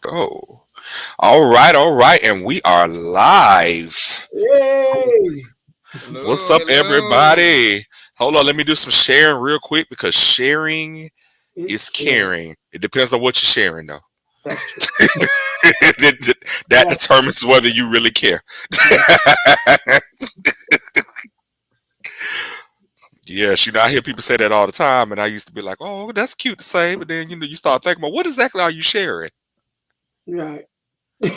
Go. All right, and we are live. Yay! What's Hello, up, hello. everybody? Hold on, let me do some sharing real quick because sharing It's is caring. caring. It depends on what you're sharing, though. That's true. That That's determines whether you really care. that's Yes, I hear people say that all the time, and I used to be like, "Oh, that's cute to say," but then you start thinking about what exactly are you sharing? right. Yeah,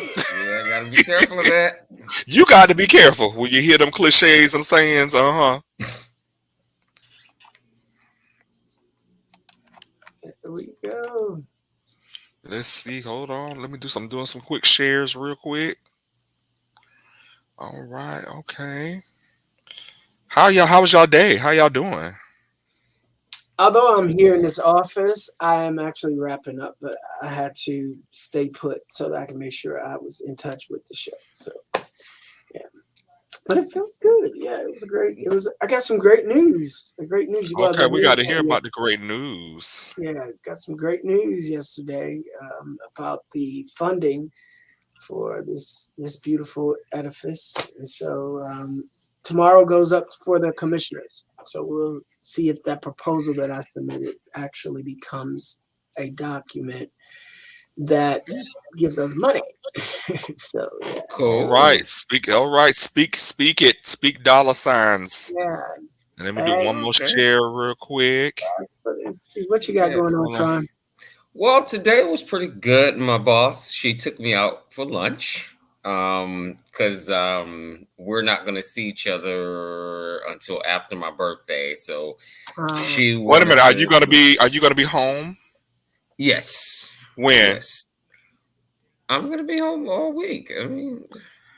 gotta be careful of that. You got to be careful when you hear them cliches, them sayings. There we go. Let's see. Hold on. Let me do some doing some quick shares real quick. All right. Okay. How was y'all day? How y'all doing? Although I'm here in this office, I am actually wrapping up, but I had to stay put so that I can make sure I was in touch with the show. So yeah, but it feels good. Yeah, it was a great. It was. I got some great news. Great news. You guys Okay, are we here. got to hear about the great news. Yeah, got some great news yesterday about the funding for this beautiful edifice. And so tomorrow goes up for the commissioners. So we'll see if that proposal that I submitted actually becomes a document that gives us money. So yeah, All Cool. right. Speak. All right. Speak it. Speak dollar signs. yeah. And let me do Hey, one more Okay. share real quick. let's see what you got Yeah. going on, Hold on. Tron. Well, today was pretty good. My boss, she took me out for lunch. Because we're not gonna see each other until after my birthday. So Uh, she Wait a minute. wanted to. Are you gonna be home? Yes. When? Yes. I'm gonna be home all week. I mean,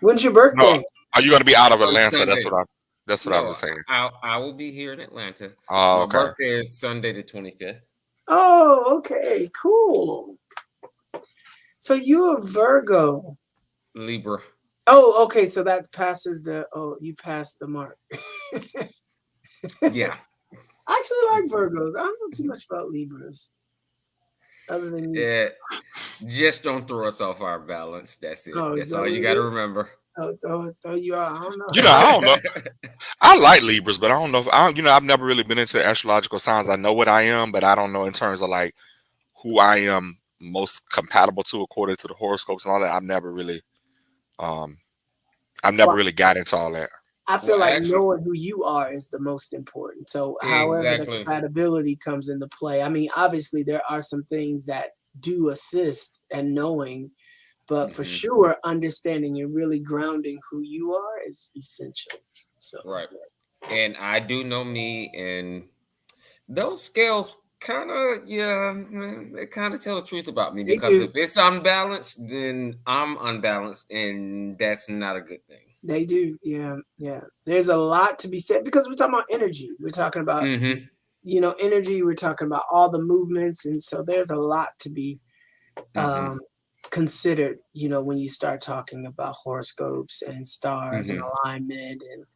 when's your No. birthday? Are you gonna be out of on Atlanta? That's Sunday. what I. That's what I No, was saying. I will be here in Atlanta. Oh, My okay. birthday is Sunday the 25th. Oh, okay, cool. So you're a Virgo. Libra. Oh, okay. So that passes the. Oh, you passed the mark. Yeah. I actually like Virgos. I don't know too much about Libras, other than you. Eh, just don't throw us off our balance. That's it. Oh, is That's that all what you it got to is? remember. Oh, you are. I don't know. I don't know. I like Libras, but I don't know if I've never really been into astrological signs. I know what I am, but I don't know in terms of like who I am most compatible to according to the horoscopes and all that. Um, I've never Well, really got into all that. I Well, feel like actually, knowing who you are is the most important. So, however the exactly. compatibility comes into play, I mean, obviously there are some things that do assist and knowing, but for Hmm. sure, understanding and really grounding who you are is essential. So, Right. And I do know me, and those scales kind of, yeah, they kind of tell the truth about me they because do. if it's unbalanced, then I'm unbalanced, and that's not a good thing. They do. Yeah. Yeah. There's a lot to be said because we're talking about energy. We're talking about, Hmm. energy. We're talking about all the movements. And so there's a lot to be Hmm. um, considered, when you start talking about horoscopes and stars and Hmm. alignment and,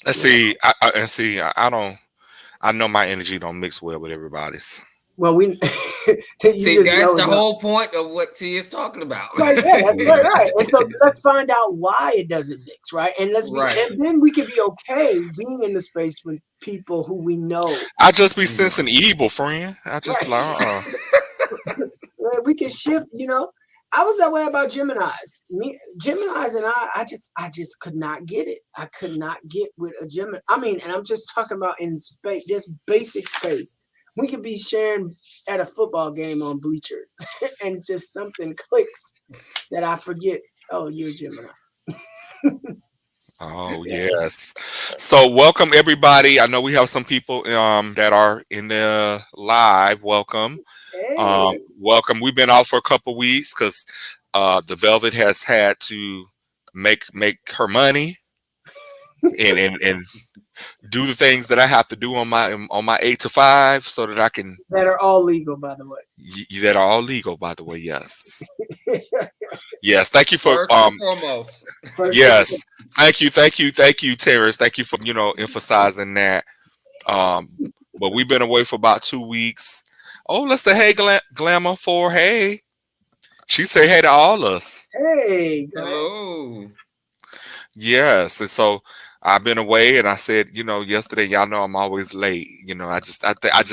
Let's you know, see. I don't. I know my energy don't mix well with everybody's. well, you See, just that's know the the, whole point of what T is talking about. right. Yeah. That's right. Right. And so let's find out why it doesn't mix. Right. Right. And then we can be okay being in the space with people who we know. I just be Mhm. sensing evil, friend. I just be like, Right. uh-uh. We can shift. I was that way about Geminis and I just could not get it. I could not get with a Gemini. I mean, and I'm just talking about in space, just basic space. We could be sharing at a football game on bleachers and just something clicks that I forget, oh, you're a Gemini. Oh Yeah. yes. So welcome everybody. I know we have some people that are in the live. Welcome. Hey. Welcome. We've been out for a couple weeks because the Velvet has had to make her money and do the things that I have to do on my 8 to 5 so that I can That are all legal, by the way. that are all legal, by the way. Yes. Yes. Thank you for First and foremost. First and yes. Thank you, Terrence. Thank you for emphasizing that. Um, but we've been away for about 2 weeks. Oh, let's say hey, Glamour for hey. She say hey to all us. Hey, Grant. Hello. Yes, and so I've been away, and I said, yesterday, y'all know I'm always late. I just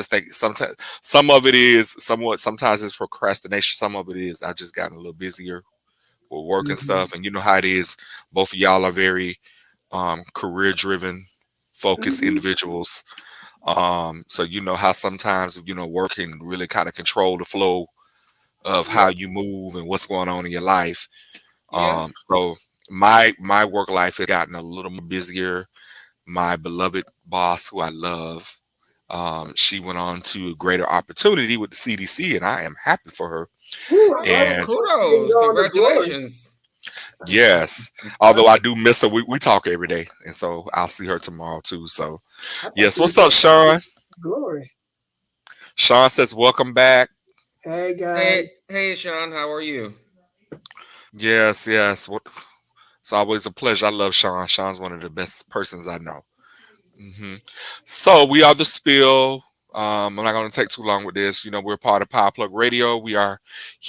think sometimes some of it is somewhat. Sometimes it's procrastination. Some of it is I just gotten a little busier with work and Mhm. stuff, and you know how it is. Both of y'all are very career driven, focused Mhm. individuals. So you know how sometimes work can really kind of control the flow of Yeah. how you move and what's going on in your life. Yeah. So my work life has gotten a little more busier. My beloved boss, who I love, she went on to a greater opportunity with the CDC, and I am happy for her. Woo, Oh, And congratulations. Then kudos. go on to glory. Congratulations. yes, although I do miss her, we talk every day, and so I'll see her tomorrow too. So I thought yes, she was what's up, going Sean? to glory. Sean says, "Welcome back." Hey, guys. Hey, Sean. How are you? Yes, yes. It's always a pleasure. I love Sean. Sean's one of the best persons I know. So we are the spill. I'm not going to take too long with this. We're part of Power Plug Radio. We are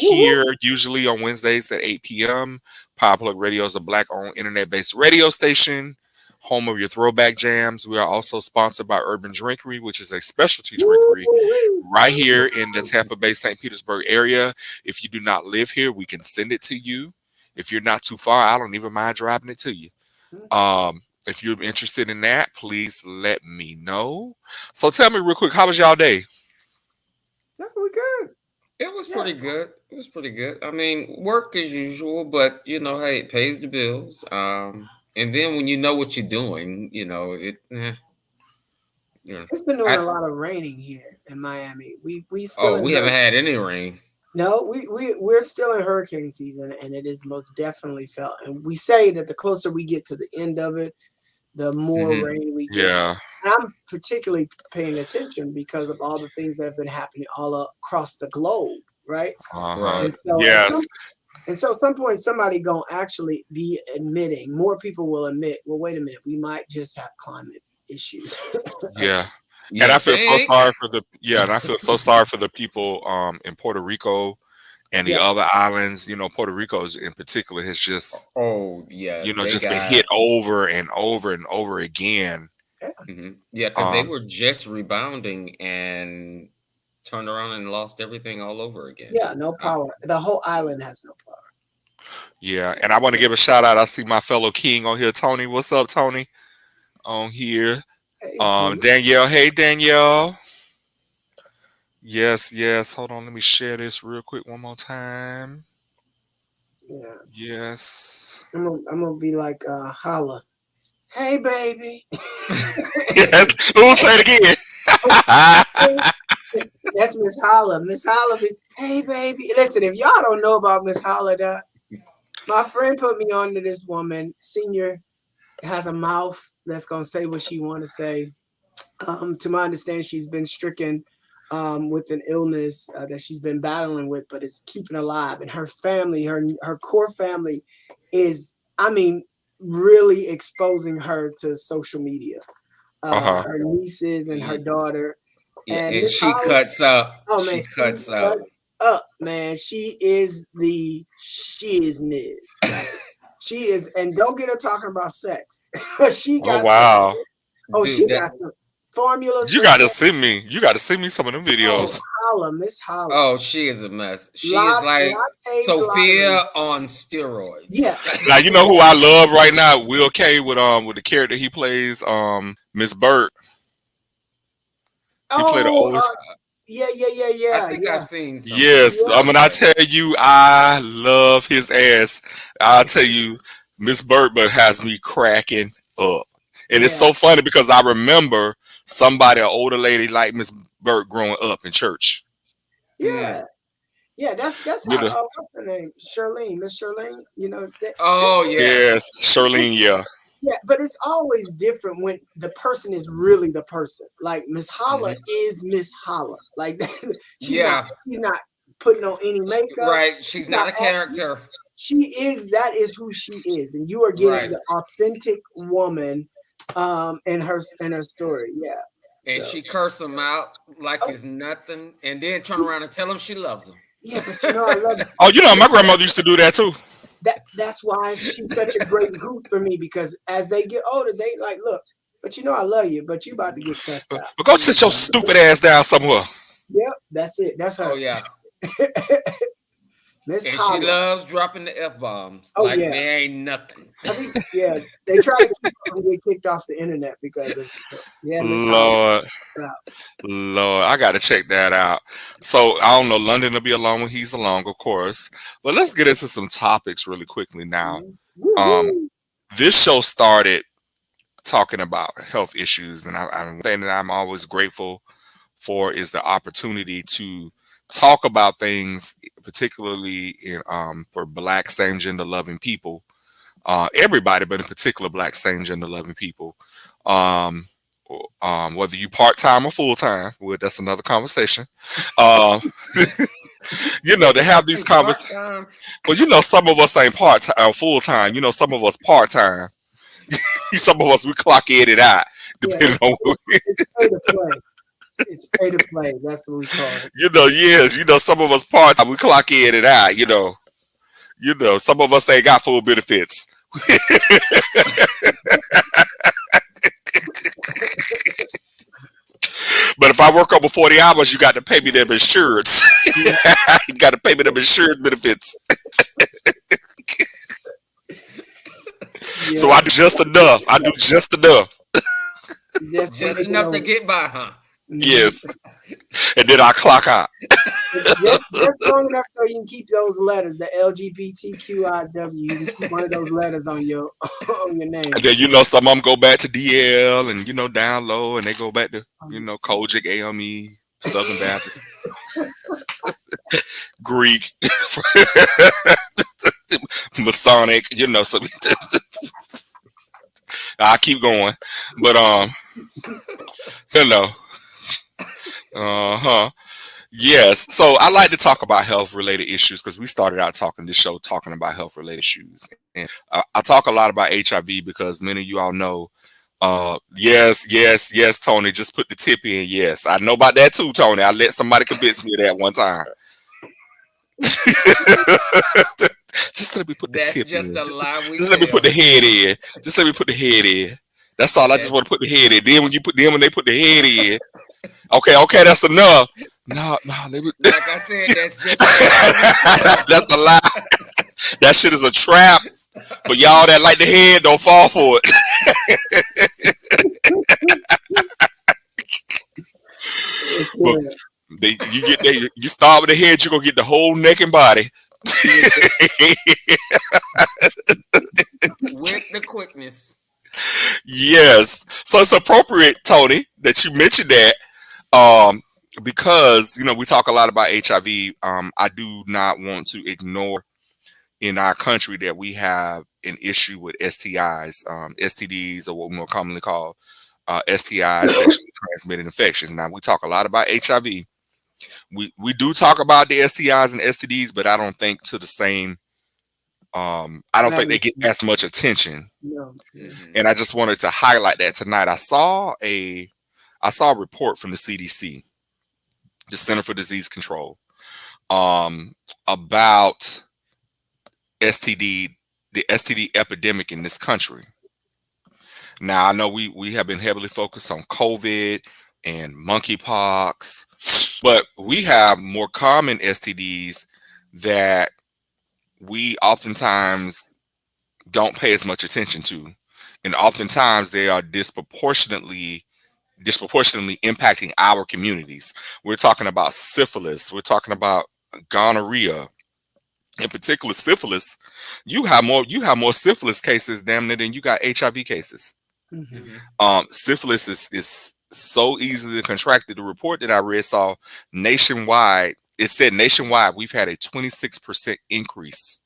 Woo-hoo. here usually on Wednesdays at 8 p.m. Power Plug Radio is a black-owned internet-based radio station, home of your throwback jams. We are also sponsored by Urban Drinkery, which is a specialty drinkery Woo-hoo. right here in the Tampa Bay, St. Petersburg area. If you do not live here, we can send it to you. If you're not too far, I don't even mind driving it to you. If you're interested in that, please let me know. So tell me real quick, how was y'all day? No, we good. It was Yeah. pretty good. It was pretty good. I mean, work as usual, but hey, it pays the bills. And then when you know what you're doing, yeah. It's been doing I a lot of raining here in Miami. We still Oh, in we haven't hurricane. had any rain. No, we're still in hurricane season, and it is most definitely felt. And we say that the closer we get to the end of it, the more Hmm. rain we get. Yeah. And I'm particularly paying attention because of all the things that have been happening all across the globe, right? Uh-huh. Right. And so Yes. at some point somebody gonna actually be admitting, more people will admit, well, wait a minute, we might just have climate issues. Yeah. And You I feel so think? sorry for and I feel so sorry for the people in Puerto Rico and the Yeah, other islands. Puerto Rico in particular has just, Oh, yeah. They just been got. hit over and over and over again. yeah, Yeah, because they Um, were just rebounding and turned around and lost everything all over again. yeah, no power. The whole island has no power. yeah. And I want to give a shout out. I see my fellow king on here, Tony. What's up, Tony? On here. Hey, Tony. Danielle. Hey, Danielle. Yes, yes. Hold on. Let me share this real quick one more time. Yeah, Yes. I'm gonna be like holla. Hey, baby. Yes. Who say it again? That's Miss Holla. Miss Holla, hey baby. Listen, if y'all don't know about Miss Holla, my friend put me on to this woman. Senior has a mouth that's gonna say what she want to say. To my understanding, she's been stricken with an illness that she's been battling with, but it's keeping alive. And her family, her core family, is, I mean, really exposing her to social media. Uh-huh. Her nieces and her Ye- daughter. Yeah, And and Miss she Holla, cuts up. oh man, She she cuts up. cuts up, man. She is the shizness, right? She is, and don't get her talking about sex. she Oh got some. wow. Oh, Dude, she that got some formulas You for gotta sex. send me. You gotta send me some of them Oh, videos. holla, Miss Holla, oh, she is a mess. She is like lattes lottery. Sophia on steroids. Yeah, Now you know who I love right now? Will K with the character he plays, Miss Burt. He played an oh, old. yeah, yeah, yeah, I yeah, think I've yeah, seen something Yes, yeah. like when I that. tell you I love his ass, I'll tell you Miss Burt but has me cracking up. And it's Yeah, so funny because I remember somebody, an older lady like Miss Burt growing up in church. Mm. yeah, yeah. That's You how. know, What's her name? Charlene, Miss Charlene. You know that Oh yeah. yes, Charlene, yeah. yeah, but it's always different when the person is really the person. Like Miss Holla Hmm. is Miss Holla. Like she's not Yeah. she's not putting on any makeup. Right. She's She's not not a acting. character. She is, that is who she is, and you are getting Right. the authentic woman in her story. Yeah. And So she curse him out like oh it's nothing, and then turn around and tell him she loves him. Yeah, but you know I love Oh, my grandmother used to do that too. that. That's why she's such a great group for me because as they get older, they like look. But you know I love you, but you about to get cussed out. But go sit your stupid ass down somewhere. Yep, that's it. That's Oh her. yeah. Miss And she Holla. loves dropping the F bombs Oh like yeah. there ain't nothing. I think yeah, they try to keep her from getting kicked off the internet because of it. So yeah, Miss Holla. Lord, Lord, I got to check that out. So I don't know. London will be along when he's along, of course. But let's get into some topics really quickly now. Um, Woohoo! this show started talking about health issues, and one thing that I'm always grateful for is the opportunity to talk about things, particularly in for Black same gender loving people. Everybody, but in particular, Black same gender loving people. Um, whether you part time or full time, well, that's another conversation. Um, to Did I have these say part conversations. time? Well, some of us ain't part time, full time. Some of us part time. Some of us we clock in and out, Yeah, depending on. it's pay to play. It's pay to play. That's what we call it. Yes, some of us part time we clock in and out. Some of us ain't got full benefits. But if I work over 40 hours, you got to pay me them insurance. Yeah, You got to pay me them insurance benefits. So yeah. I do just enough. I do just enough. Just to Just make it enough to over. get by, huh? Mhm. Yes. And then I clock out. Just long enough so you can keep those letters, the LGBTQIW. You can keep one of those letters on your on your name. And then some of them go back to DL and down low, and they go back to Kojic, AME, Southern Baptist, Greek, Masonic. So I keep going, but you know, uh-huh. Yes. So I like to talk about health related issues because we started out talking this show talking about health related issues. And I talk a lot about HIV because many of you all know. Yes, yes, yes, Tony. Just put the tip in. Yes, I know about that too, Tony. I let somebody convince me of that one time. Just let me put the That's tip just in. a lie we Just let me put tell. the head in. Just let me put the head in. That's all. I just That, want to put the head in. Then when they put the head in, okay, that's enough. No, let me. like I said, that's just a lie we tell. That's a lie. That shit is a trap for y'all that like the head. Don't fall for it. But Yeah. you start with the head, you're gonna get the whole neck and body. With the quickness. Yes. So it's appropriate, Tony, that you mentioned that. Um, because we talk a lot about HIV. I do not want to ignore in our country that we have an issue with STIs, STDs, or what we more commonly call STIs, sexually transmitted infections. Now we talk a lot about HIV. We do talk about the STIs and STDs, but I don't think to the same. I don't think they get Magnitude. as much attention, No. Yeah. Hmm. and I just wanted to highlight that tonight. I saw a report from the CDC, the Center for Disease Control, um, about STD, the STD epidemic in this country. Now I know we have been heavily focused on COVID and monkeypox, but we have more common STDs that we oftentimes don't pay as much attention to, and oftentimes they are disproportionately impacting our communities. We're talking about syphilis. We're talking about gonorrhea. In particular, syphilis. You have more syphilis cases, damn near, than you got HIV cases. Hmm. Hmm. Syphilis is so easily contracted. The report that I read saw nationwide. It said nationwide we've had a 26% increase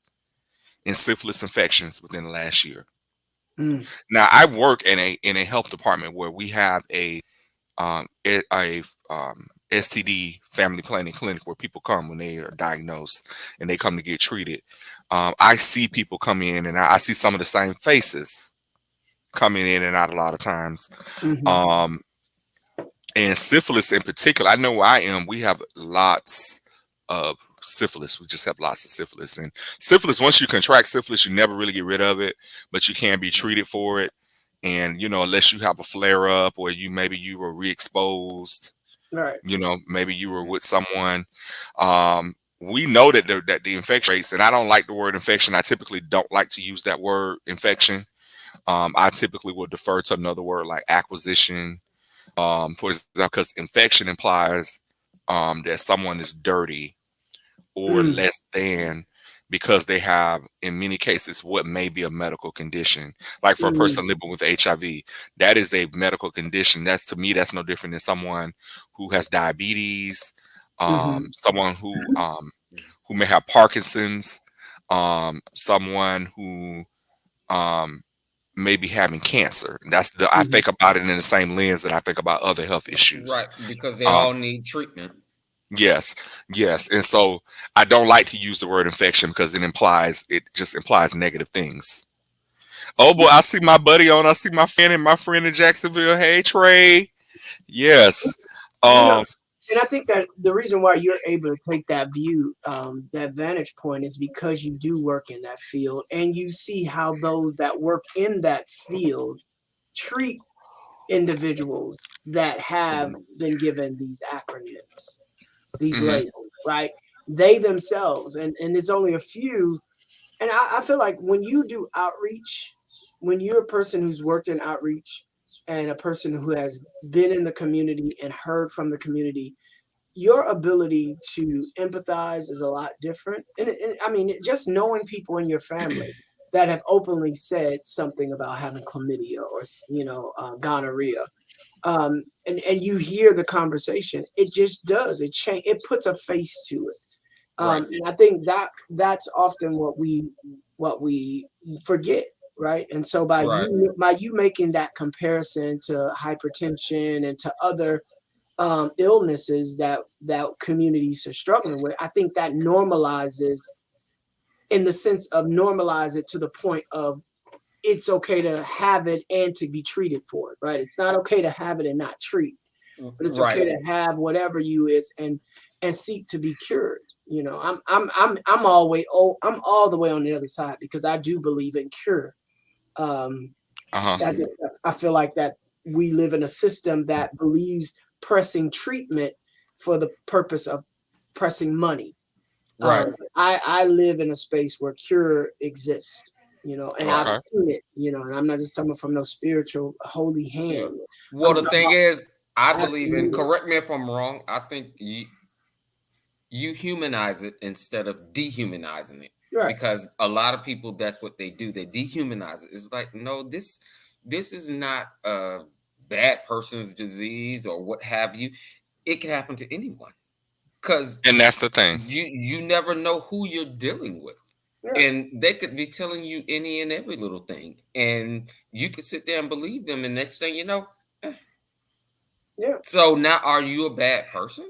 in syphilis infections within the last year. Mm. Now I work in a health department where we have a STD family planning clinic where people come when they are diagnosed and they come to get treated. I see people come in and I see some of the same faces coming in and out a lot of times. Hmm. Um, and syphilis in particular, I know where I am. We have lots of syphilis. We just have lots of syphilis. And syphilis, once you contract syphilis, you never really get rid of it, but you can be treated for it. And unless you have a flare up, or maybe you were re-exposed, Right. maybe you were with someone. We know that the infection rates, and I don't like the word infection. I typically don't like to use that word infection. I typically will defer to another word like acquisition. For example, because infection implies that someone is dirty or Mm, less than, because they have, in many cases, what may be a medical condition. Like for a mm, person living with HIV, that is a medical condition. That's, to me, that's no different than someone who has diabetes, mm-hmm, someone who may have Parkinson's, someone who um, may be having cancer. And I mm-hmm. think about it in the same lens that I think about other health issues. Right, because they Um, all need treatment. yes, yes, and so I don't like to use the word infection because it just implies negative things. Oh boy, I see my buddy on. I see my friend in Jacksonville. Hey Trey. Yes. You know, Um. and I think that the reason why you're able to take that view, that vantage point, is because you do work in that field and you see how those that work in that field treat individuals that have Mhm. been given these acronyms, these Mhm. labels, right? They themselves, and it's only a few. And I feel like when you do outreach, when you're a person who's worked in outreach and a person who has been in the community and heard from the community, your ability to empathize is a lot different. And I mean, just knowing people in your family that have openly said something about having chlamydia or gonorrhea, and you hear the conversation, it just does it puts a face to it. Right, And I think that that's often what we forget, right? And so right, by you making that comparison to hypertension and to other illnesses that communities are struggling with, I think that normalizes, in the sense of normalize it to the point of it's okay to have it and to be treated for it, right? It's not okay to have it and not treat, but it's right. okay to have whatever you is and seek to be cured. I'm I'm all the way on the other side because I do believe in cure. Um, Uh huh. I, I feel like that we live in a system that believes pressing treatment for the purpose of pressing money. Right. I live in a space where cure exists, and I've Okay. seen it, and I'm not just talking from no spiritual holy Yeah. hand. Well, I'm the talking thing about is, I believe in. absolute, Correct me if I'm wrong. I think you humanize it instead of dehumanizing it, right. because a lot of people, that's what they do. They dehumanize it. It's like, no, this is not a bad person's disease or what have you. It can happen to anyone, because And that's the thing. you never know who you're dealing with, Yeah, and they could be telling you any and every little thing, and you could sit there and believe them, and next thing you know, eh. yeah, So now, are you a bad person,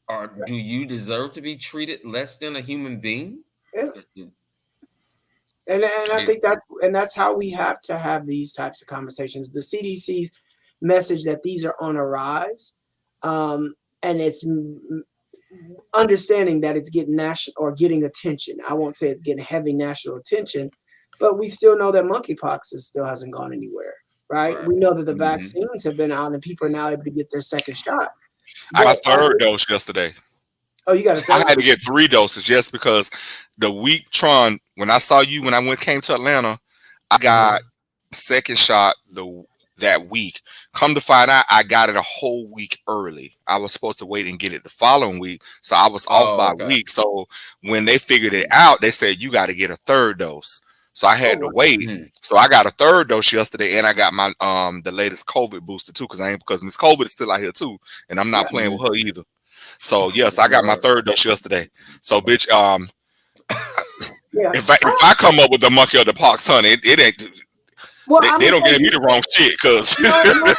or right, do you deserve to be treated less than a human being? yeah. It- it- And I Yeah. think that's how we have to have these types of conversations. The CDC's message that these are on a rise, and it's understanding that it's getting national or getting attention. I won't say it's getting heavy national attention, but we still know that monkeypox still hasn't gone anywhere, right? right. We know that the Mhm. vaccines have been out and people are now able to get their second shot. I But got third dose yesterday. oh, you got a I third had to one? get 3 doses just because the week Tron, when I saw you when I came to Atlanta, I got Uh-huh. second shot that week. Come to find out, I got it a whole week early. I was supposed to wait and get it the following week, so I was off Oh, by a okay. week. So when they figured it out, they said you got to get a third dose. So I Oh, had to wow. wait. Mhm. So I got a third dose yesterday, and I got my the latest COVID booster too, because Miss COVID is still out here too, and I'm not Yeah, playing Mhm. with her either. So yes, I got my Right. third dose yesterday. So bitch, yeah. if I come up with the monkey or the pox, honey, it ain't. Well, They I'm gonna don't say give me you the wrong shit, cause no, no,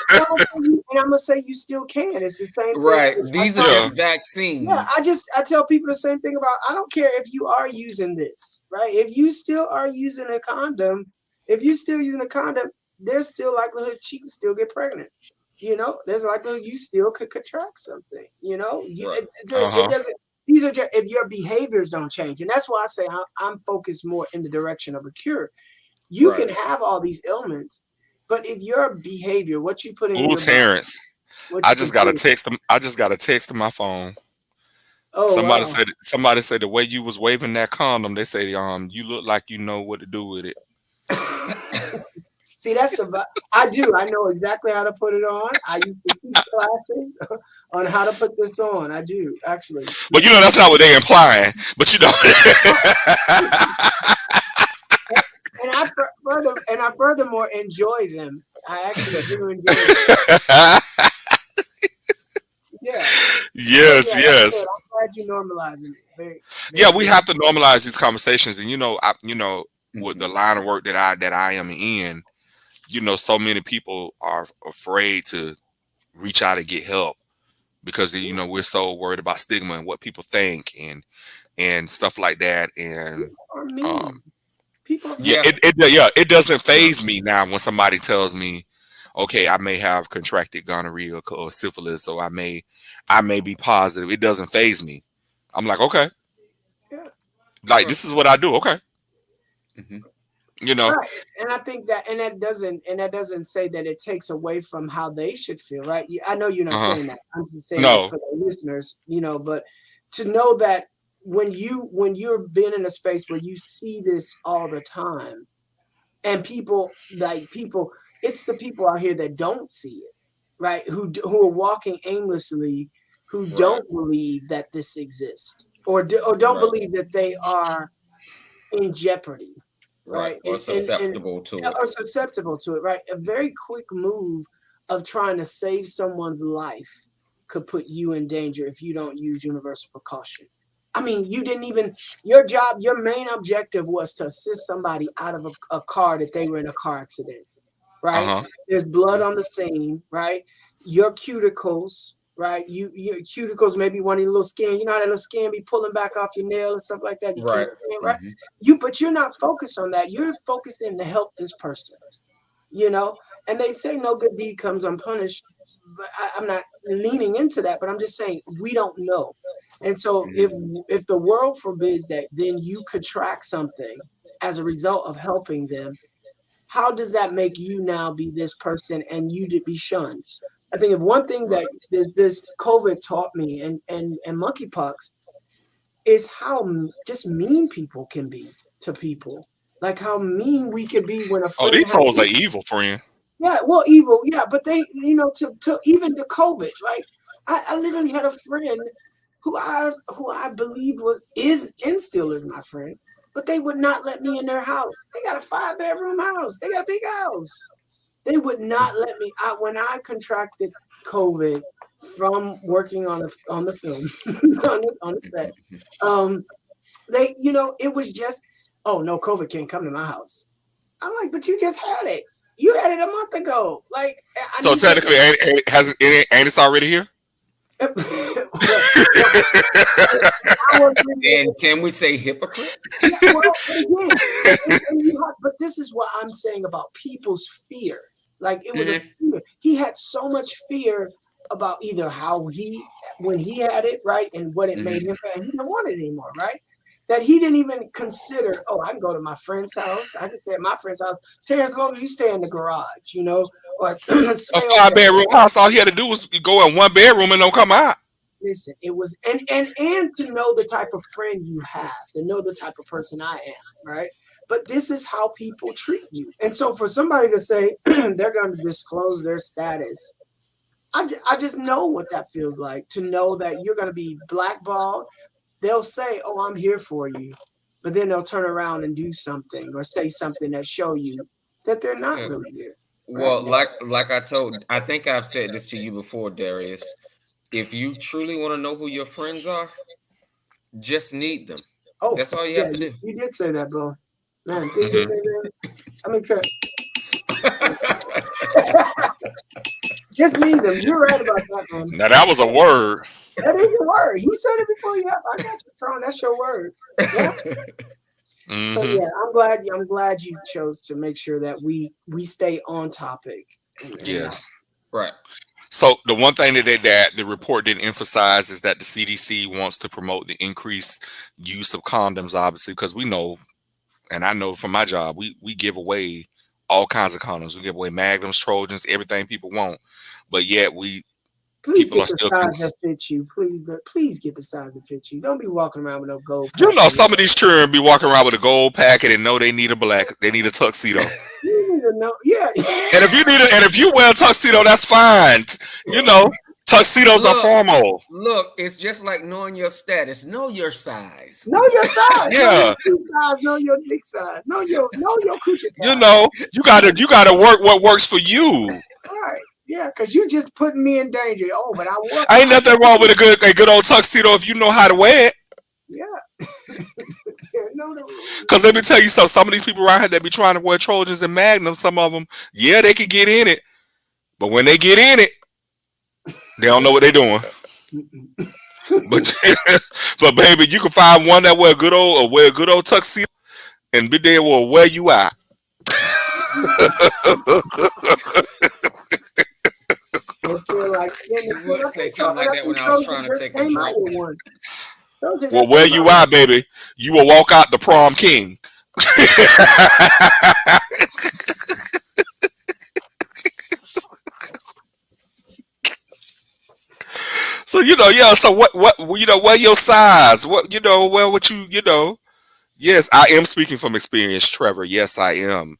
and I'm gonna say you still can. It's the same thing. Right. I These are tell yeah, just people, yeah, vaccines. I tell people the same thing about. I don't care if you are using this, right? If you still are using a condom, if you still using a condom, there's still likelihood she can still get pregnant. There's a likelihood you still could contract something. Right. It uh huh, doesn't. These are just if your behaviors don't change, and that's why I say I'm focused more in the direction of a cure. You Right. can have all these ailments, but if your behavior, what you put in Ooh, your body, Terrence. what I you just got a consume. text. I just got a text to my phone. Oh wow. Somebody said the way you was waving that condom. They say you look like you know what to do with it. See, that's I do. I know exactly how to put it on. I used to teach classes on how to put this on. I do actually. But People that's not what they implying. But and I furthermore enjoy them. I actually do enjoy them. Yeah. So yes, yeah, that's good. yes, I'm glad you normalizing it. Very, yeah. very We good. have to normalize these conversations, and with the Mhm. line of work that I am in, so many people are afraid to reach out and get help because we're so worried about stigma and what people think and stuff like that. And People are um, mean. People are yeah, Yeah. it doesn't phase me now when somebody tells me, okay, I may have contracted gonorrhea or syphilis, or I may be positive. It doesn't phase me. I'm like, okay, yeah. like Right. this is what I do. Okay, Mhm. you know, Right. And I think that doesn't say that it takes away from how they should feel, right? I know you're not uh huh. saying that. I'm just saying that No, for the listeners, but to know that when you're been in a space where you see this all the time and people, it's the people out here that don't see it, right? Who are walking aimlessly, who Right. don't believe that this exists or don't Right. believe that they are in jeopardy, Right. right? Or And susceptible to it. are susceptible to it, right? A very quick move of trying to save someone's life could put you in danger if you don't use universal precaution. I mean, you didn't even your job, your main objective was to assist somebody out of a car that they were in a car accident, uh right? huh. There's blood on Mhm. the scene, right? Your cuticles, right? Your cuticles maybe one of your little skin. You know how that little skin be pulling back off your nail and stuff like that. You can't Right. stand, right? Mhm. But you're not focused on that. You're focusing to help this person, you know. And they say no good deed comes unpunished, but I'm not leaning into that. But I'm just saying we don't know. And so if Mhm. if the world forbids that, then you contract something as a result of helping them, how does that make you now be this person and you to be shunned? I think if one thing Right. that this COVID taught me and monkeypox is how just mean people can be to people. Like how mean we could be when a Oh, friend these has, hoes are evil, friend. yeah, well, evil, yeah, but they, to even the COVID, right? I literally had a friend who I believed is and still is my friend, but they would not let me in their house. They got a 5-bedroom house. They got a big house. They would not let me out when I contracted COVID from working on the film on the set. Um, it was just, oh no, COVID can't come to my house. I'm like, but you just had it. You had it a month ago. Like, I So need to. technically, ain't it's already here? Well, I was And can we say hypocrite? yeah, well, but again, but this is what I'm saying about people's fear. Like it was a Mhm. fear. He had so much fear about either how when he had it, right, and what it made Mhm. him, and he didn't want it anymore, right? That he didn't even consider, oh, I can go to my friend's house. I can stay at my friend's house. Terrence, as long as you stay in the garage, or A stay over five there. bedroom house. All he had to do was go in one bedroom and don't come out. Listen, it was and to know the type of friend you have, to know the type of person I am, right? But this is how people treat you. And so for somebody to say they're going to disclose their status, I just know what that feels like, to know that you're going to be blackballed. They'll say, "Oh, I'm here for you." But then they'll turn around and do something or say something that show you that they're not Yeah. really here, right? Well, like I think I've said this to you before, Darius. If you truly want to know who your friends are, just need them. Oh, That's all you yeah, have to you, do. you did say that, bro. Man, did you Hmm. say that? I mean, just need them. You're right about that, man. Now that was a word. That is your word. He said it before you have. I got you, Tron. That's your word. Yeah. So Hmm. yeah, I'm glad you chose to make sure that we stay on topic and not. Yes. Right. So the one thing that the report didn't emphasize is that the CDC wants to promote the increased use of condoms, obviously, because we know, and I know from my job, we give away all kinds of condoms. We give away magnums, trojans, everything people want, but yet we Please people get are the still. size that fits you. Please get the size that fits you. Don't be walking around with no gold You pack. know, some of these children be walking around with a gold packet and know they need a tuxedo. You need to know. Yeah. And if you wear a tuxedo, that's fine. You know, tuxedos are Look, formal. look, it's just like knowing your status. Know your size. Know your size. Know your Yeah, shoe size. Know your dick size. Know your coochie you size. know, you gotta work what works for you. All right. Yeah, because you just putting me in danger. Oh, but I work Ain't out. nothing wrong with a good old tuxedo if you know how to wear it. Yeah. Yeah. Know the rules. Cause let me tell you something. Some of these people around here that be trying to wear Trojans and Magnums, some of them, yeah, they can get in it, but when they get in it, they don't know what they're doing. Mm-mm. But but baby, you can find one that wear a good old tuxedo and be there will wear you out. They feel like then You would say something and like I that when think I was Trojan trying to just take a came out drink. with one. Trojan Will just wear came you out with out, baby. You will walk out the prom king. So yeah. So what wear your size. What you. Yes, I am speaking from experience, Trevor. Yes, I am.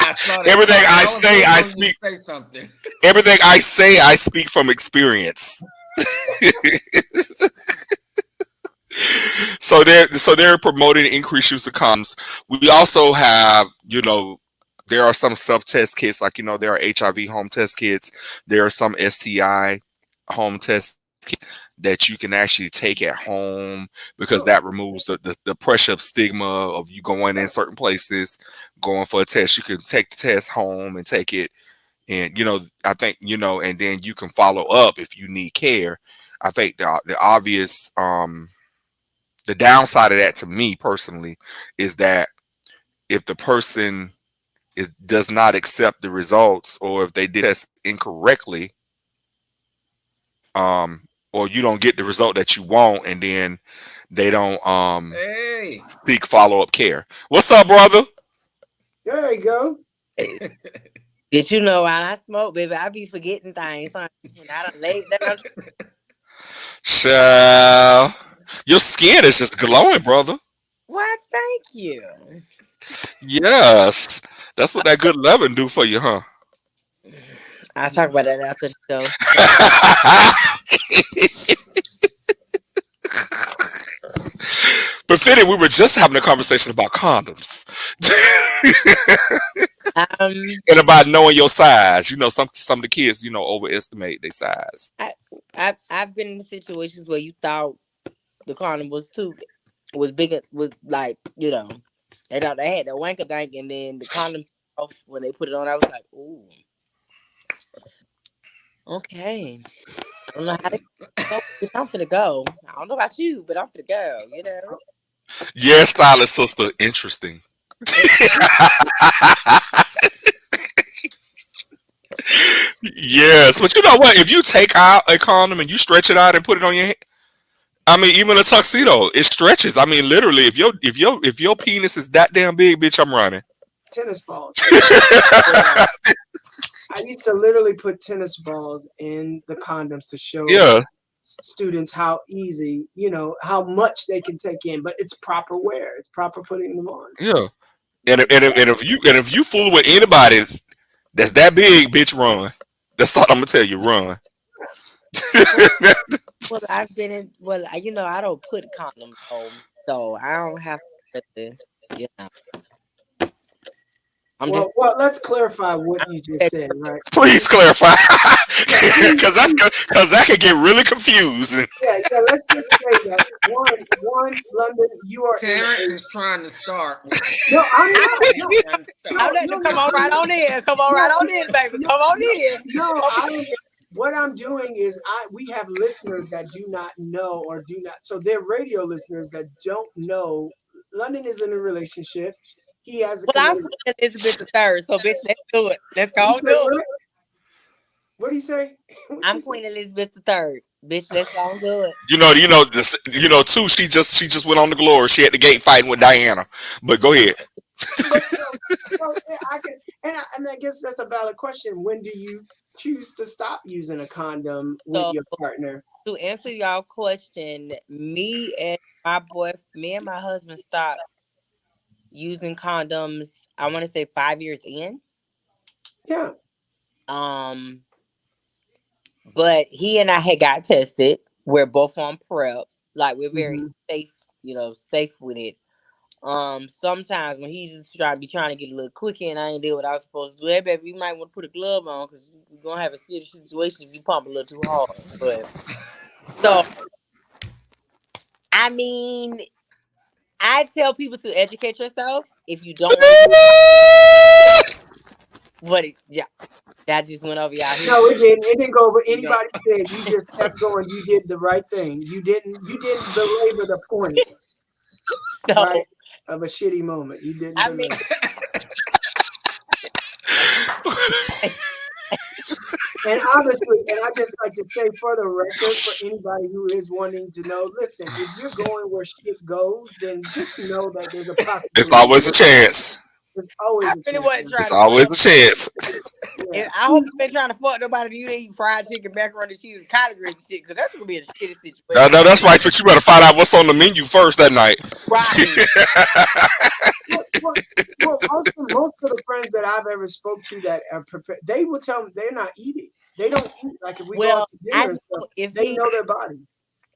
I saw that Everything coming. I I was say, waiting I on you to speak. say something. Everything I say, I speak from experience. So they're promoting increased use of condoms. We also have, there are some sub test kits, like there are HIV home test kits. There are some STI home test kits that you can actually take at home because oh, that removes the pressure of stigma of you going in certain places, going for a test. You can take the test home and take it, and I think and then you can follow up if you need care. I think the obvious the downside of that to me personally is that if the person does not accept the results, or if they did test incorrectly, or you don't get the result that you want, and then they don't Hey. seek follow-up care. What's up, brother? there you go. Did you know while I smoke, baby, I be forgetting things. Huh? When I done laid down. Child, your skin is just glowing, brother. Why, thank you. Yes, that's what that good loving do for you, huh? I'll talk about that after the show. But Fitty, we were just having a conversation about condoms Um, and about knowing your size. Some of the kids, overestimate their size. I, I've been in situations where you thought the condom was bigger, was like, they thought they had the wanker dank, and then the condom off when they put it on. I was like, ooh, okay. I don't know how to go. I'm finna go. I don't know about you, but I'm finna go. Yes, stylist sister, interesting. Yes, but you know what? If you take out a condom and you stretch it out and put it on your hand, I mean, even a tuxedo, it stretches. I mean, literally, if your penis is that damn big, bitch, I'm running. Tennis balls. I used to literally put tennis balls in the condoms to show Yeah, students how easy, how much they can take in, but it's proper wear. It's proper putting them on. yeah. And if you fool with anybody that's that big, bitch, run. That's all I'm gonna tell you, run. Well, well, I've been in. Well, I don't put condoms home, so I don't have to. You know, I'm just. Well, let's clarify what I'm you just said, right? Please clarify, Yeah, please, please. because that could get really confusing. Yeah. Let's just say that one, London, you are in Terrence a. is trying to start. No, I'm not. No, Trying to start. I'm no, letting no, them come no, on I'm right not. on in. Come on No, right on in, baby. no, Come on no, in. no. Come What I'm doing is we have listeners that do not know or do not. So they're radio listeners that don't know. London is in a relationship. he hasn't Well, I'm committed. Queen Elizabeth III, so bitch, let's do it. Let's You go say do it. what? What do you say? What you I'm say? Queen Elizabeth III. Bitch, let's go do it. Too. She just went on the glory. She at the gate fighting with Diana. But go ahead. But well, yeah, I can, and I guess that's a valid question. When do you choose to stop using a condom with So your partner? to answer y'all question, me and my husband stopped using condoms. I want to say 5 years in. Yeah. Um, but he and I had got tested. We're both on prep. Like we're very Hmm. safe, safe with it. Sometimes when he's just trying to get a little quickie and I ain't did what I was supposed to do, hey baby, you might want to put a glove on because you're gonna have a serious situation if you pump a little too hard. But so Right. I mean, I tell people to educate yourself if you don't want to do it. But yeah, that just went over y'all head. No, it didn't. It didn't go over You know, anybody's head. You just kept going. You did the right thing. You didn't. You didn't belabor the point, right? so Of a shitty moment. You didn't I mean, belabor. And obviously, and I just like to say for the record, for anybody who is wanting to know, listen, if you're going where shit goes, then just know that there's a It's possibility. always a chance. There's I always a really chance. wasn't It's trying to fuck always up. a chance. Yeah. And I hope you ain't trying to fuck nobody. You to eat fried chicken, macaroni and cheese, and collard greens and shit, because that's gonna be a shitty No, situation. no, that's right. But you better find out what's on the menu first that night. Right. Well, well, well, most of the friends that I've ever spoke to that are prepared, they will tell me they're not eating. They don't eat. Like if we go out Well, to dinner and stuff, they know their body.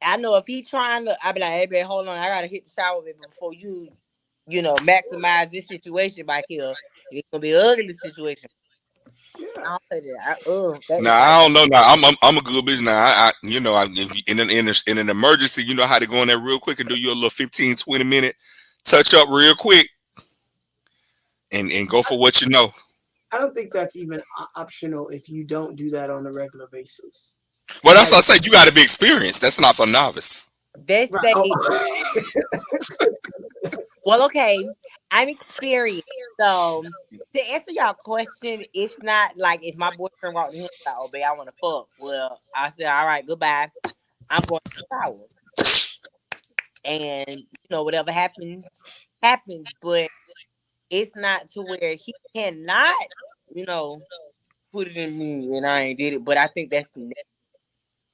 I know if he trying to, I be like, hey, babe, hold on, I gotta hit the shower with before maximize this situation back here. It's gonna be an ugly situation. I Yeah. don't say that. That Now is like, I don't know. Now I'm a good bitch. Now if you, in an emergency, you know how to go in there real quick and do your little 15-20 minute touch up real quick and go for what you know. I don't think that's even optional if you don't do that on a regular basis. Well, that's Like, what I say. You got to be experienced. That's not for novice. they right. Oh. say, well, okay, I'm experienced. So to answer y'all question, it's not like if my boyfriend walked in here like, oh, babe, I want to fuck. Well, I said, all right, goodbye. I'm going to the shower. And, whatever happens. But it's not to where he cannot, you know, put it in me and I ain't did it. But I think that's the next.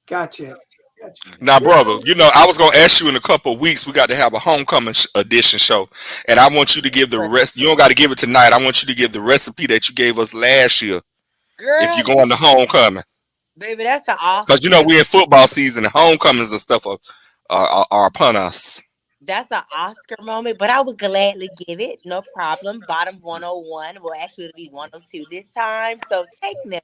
Gotcha. Gotcha. Now, Yeah. brother, I was gonna ask you in a couple of weeks. We got to have a homecoming edition show, and I want you to give the rest. You don't got to give it tonight. I want you to give the recipe that you gave us last year. If Girl, you go on the homecoming, baby, that's the Oscar. because we in football season and homecomings and stuff are upon us. That's an Oscar moment, but I would gladly give it. No problem. Bottom 101 will actually be 102 this time. So take note.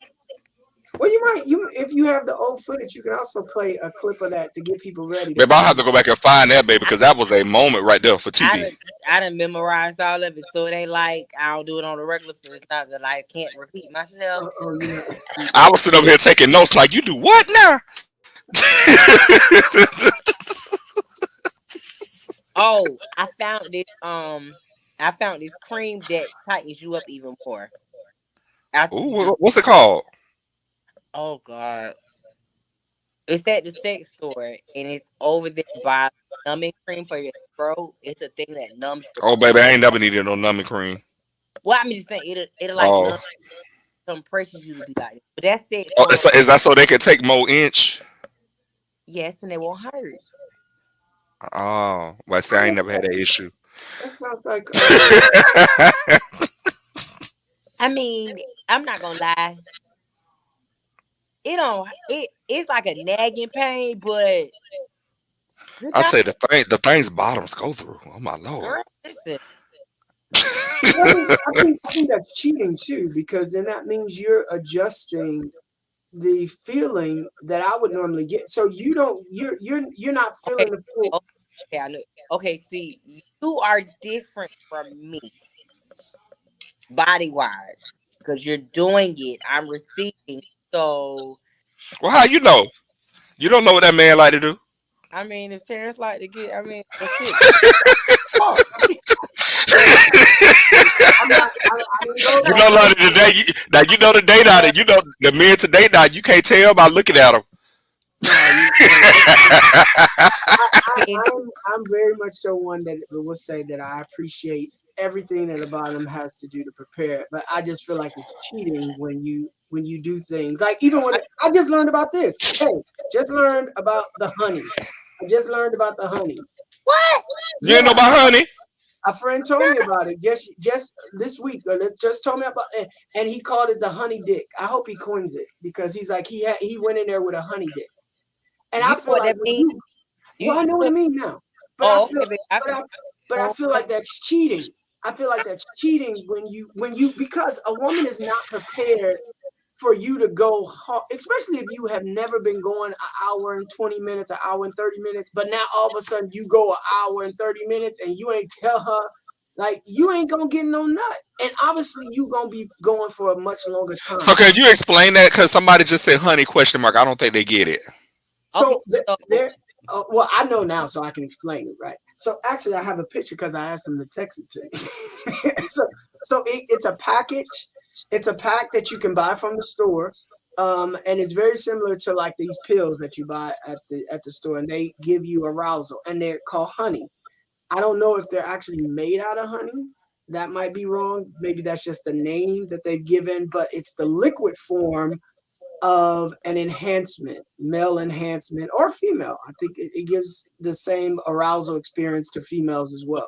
Well, you if you have the old footage, you can also play a clip of that to get people ready to Baby, I'll come. have to go back and find that, baby, I, because that was a moment right there for I, TV. done, I done memorized all of it, so it ain't like I don't do it on the regular, so it's not that I can't repeat myself. Oh, you know. I was sitting over here taking notes like, you do what now? Oh, I found this cream that tightens you up even more after you Ooh, do. what's it called? Oh God, it's at the sex store and it's over there by numbing cream for your throat. It's a thing that numbs your Oh, throat. baby, I ain't never needed no numbing cream. Well, I mean, just saying it'll like Oh, numb some pressures you to be like. But that's it oh, for is that so they can take more inch? yes, and it won't hurt. Oh, well, see, I ain't never had that issue. That sounds like I mean, I'm not gonna lie. It don't. It's like a nagging pain, but good I'll God, tell you the things bottoms go through. Oh my lord. girl, listen. I think that's cheating too, because then that means you're adjusting the feeling that I would normally get. So you don't you're not Okay, feeling the full. okay, I know. Okay, see, you are different from me, body wise, because you're doing it. I'm receiving. So, Well, how you know? You don't know what that man like to do. I mean, if Terrence like to get, I mean, well, shit, fuck. know, like today. Now you know the day now. That you know the men today now. You can't tell by looking at them. No, you can't. I mean, I'm very much so one that will say that I appreciate everything that a bottom has to do to prepare, but I just feel like it's cheating when you do things like even when I just learned about this. Hey, just learned about the honey. I just learned about the honey. what? You ain't know Yeah, about honey. a friend told me about it just this week. Or just told me about it, and he called it the honey dick. I hope he coins it because he's like he went in there with a honey dick, and You I know feel what like that when means? you You, well, I you know what know, I mean now, but I oh, feel, okay, baby. I but feel I, but I oh, feel like that's cheating. I feel like that's cheating when you because a woman is not prepared for you to go hard, especially if you have never been going an hour and 20 minutes, an hour and 30 minutes, but now all of a sudden you go an hour and 30 minutes and you ain't tell her, like, you ain't gonna get no nut. And obviously you gonna be going for a much longer So time. could you explain that? Because somebody just said honey question mark. I don't think they get it. okay. So So there, well, I know now, so I can explain it, right? So actually, I have a picture because I asked him to text it to me. It's a package. It's a pack that you can buy from the store, and it's very similar to like these pills that you buy at the store, and they give you arousal, and they're called honey. I don't know if they're actually made out of honey. That might be wrong. Maybe that's just the name that they've given, but it's the liquid form of an enhancement, male enhancement or female. I think it gives the same arousal experience to females as well.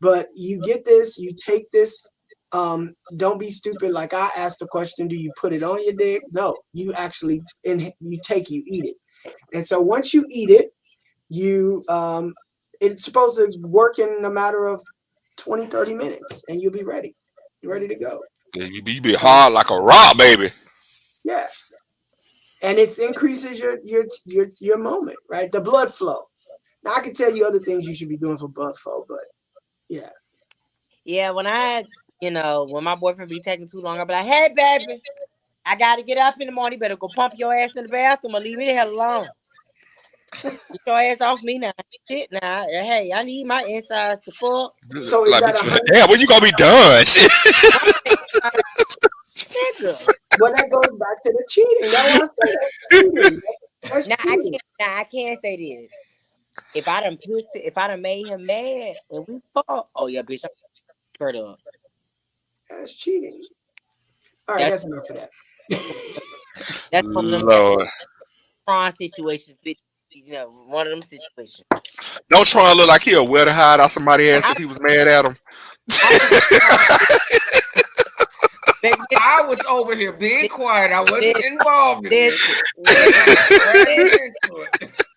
But you get this, you take this. Don't be stupid. Like I asked the question, do you put it on your dick? No, you actually you eat it. And so once you eat it, you it's supposed to work in a matter of 20, 30 minutes and you'll be ready. You're ready to go. Yeah, you be Um, hard like a rock, baby. yeah, and it increases your moment, right? The blood flow. Now I can tell you other things you should be doing for blood flow, but yeah. yeah, when my boyfriend be taking too long, I be like, hey, baby, I gotta get up in the morning. You better go pump your ass in the bathroom or leave me the hell alone. Get your ass off me now. Shit now. Hey, I need my insides to fuck. So is Like, that a bitch, honey? damn, when you gonna be done? Shit. Nigga. Well, that goes back to the cheating. That's why I say that's cheating. That's cheating. Now I can't say this. If I done made him mad and we fought, oh yeah, bitch, I'm straight up. That's cheating. All right, That's that's enough of that. that's one of them Lord, prawn situations, bitch. One of them situations. don't try and look like he'll wear the hide out somebody's ass I, if he was mad at him. I was baby, I was over here being quiet. I wasn't this, involved in this, this. We're gonna get right into it.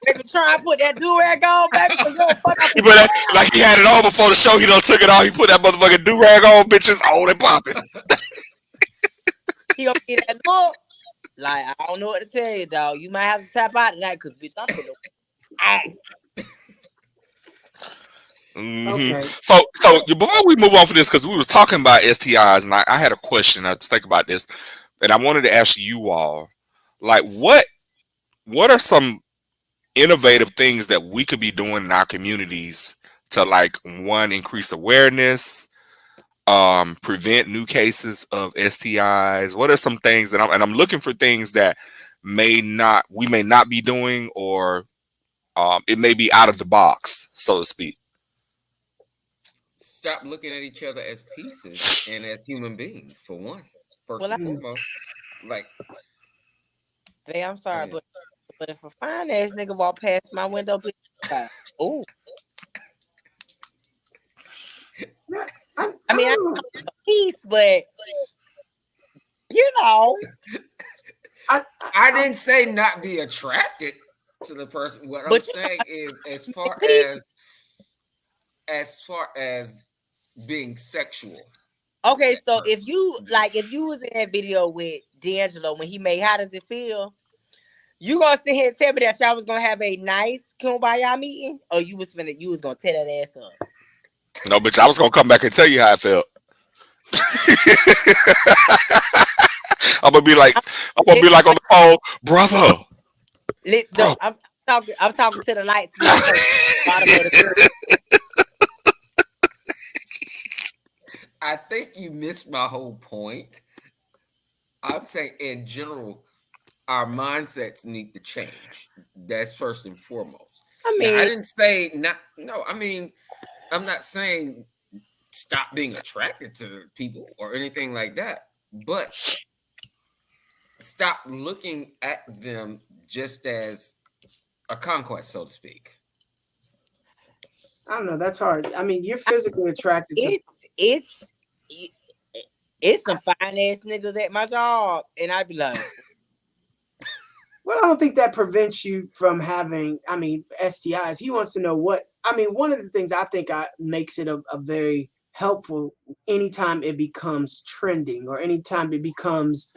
baby, try and put that do-rag on, baby, because you don't fuck up He his put that like he had it on before the show. He done took it off. He put that motherfucking do rag on, bitches on and popping. he gonna get that look. Like, I don't know what to tell you, dog. You might have to tap out tonight, because, bitch, I'm finna act. Okay. So before we move on for this, because we was talking about STIs, and I had a question. I was thinking about this, and I wanted to ask you all, like, what are some innovative things that we could be doing in our communities to, like, one, increase awareness, prevent new cases of STIs? What are some things that I'm looking for things that we may not be doing, or it may be out of the box, so to speak. Stop looking at each other as pieces and as human beings, for one. First Well, and foremost. Like, babe, I'm oh sorry, yeah. but if a fine ass nigga walk past my window, bitch, oh, Yeah, I mean, I don't know. peace, but you know, I didn't say not be attracted to the person. What I'm but you saying is know, peace. as far as being sexual. Okay, That so person. if you was in that video with D'Angelo when he made "How Does It Feel," you gonna sit here and tell me that y'all was gonna have a nice kumbaya meeting, or you was gonna tear that ass up? No, bitch, I was gonna come back and tell you how I felt. I'm gonna be like, I'm, I'm gonna be like on the phone, brother, bro. I'm talking to the light skin person, bottom of the I think you missed my whole point. I'm saying in general, our mindsets need to change. That's first and foremost. I Now, I mean, didn't say not. No, I mean, I'm not saying stop being attracted to people or anything like that, but stop looking at them just as a conquest, so to speak. I don't know. That's hard. I mean, you're physically attracted to. it's it's it- it's some fine ass niggas at my job, and I'd be like, Well, I don't think that prevents you from having, I mean, STIs. He wants to know what, I mean, one of the things I think makes it a very helpful anytime it becomes trending or anytime it becomes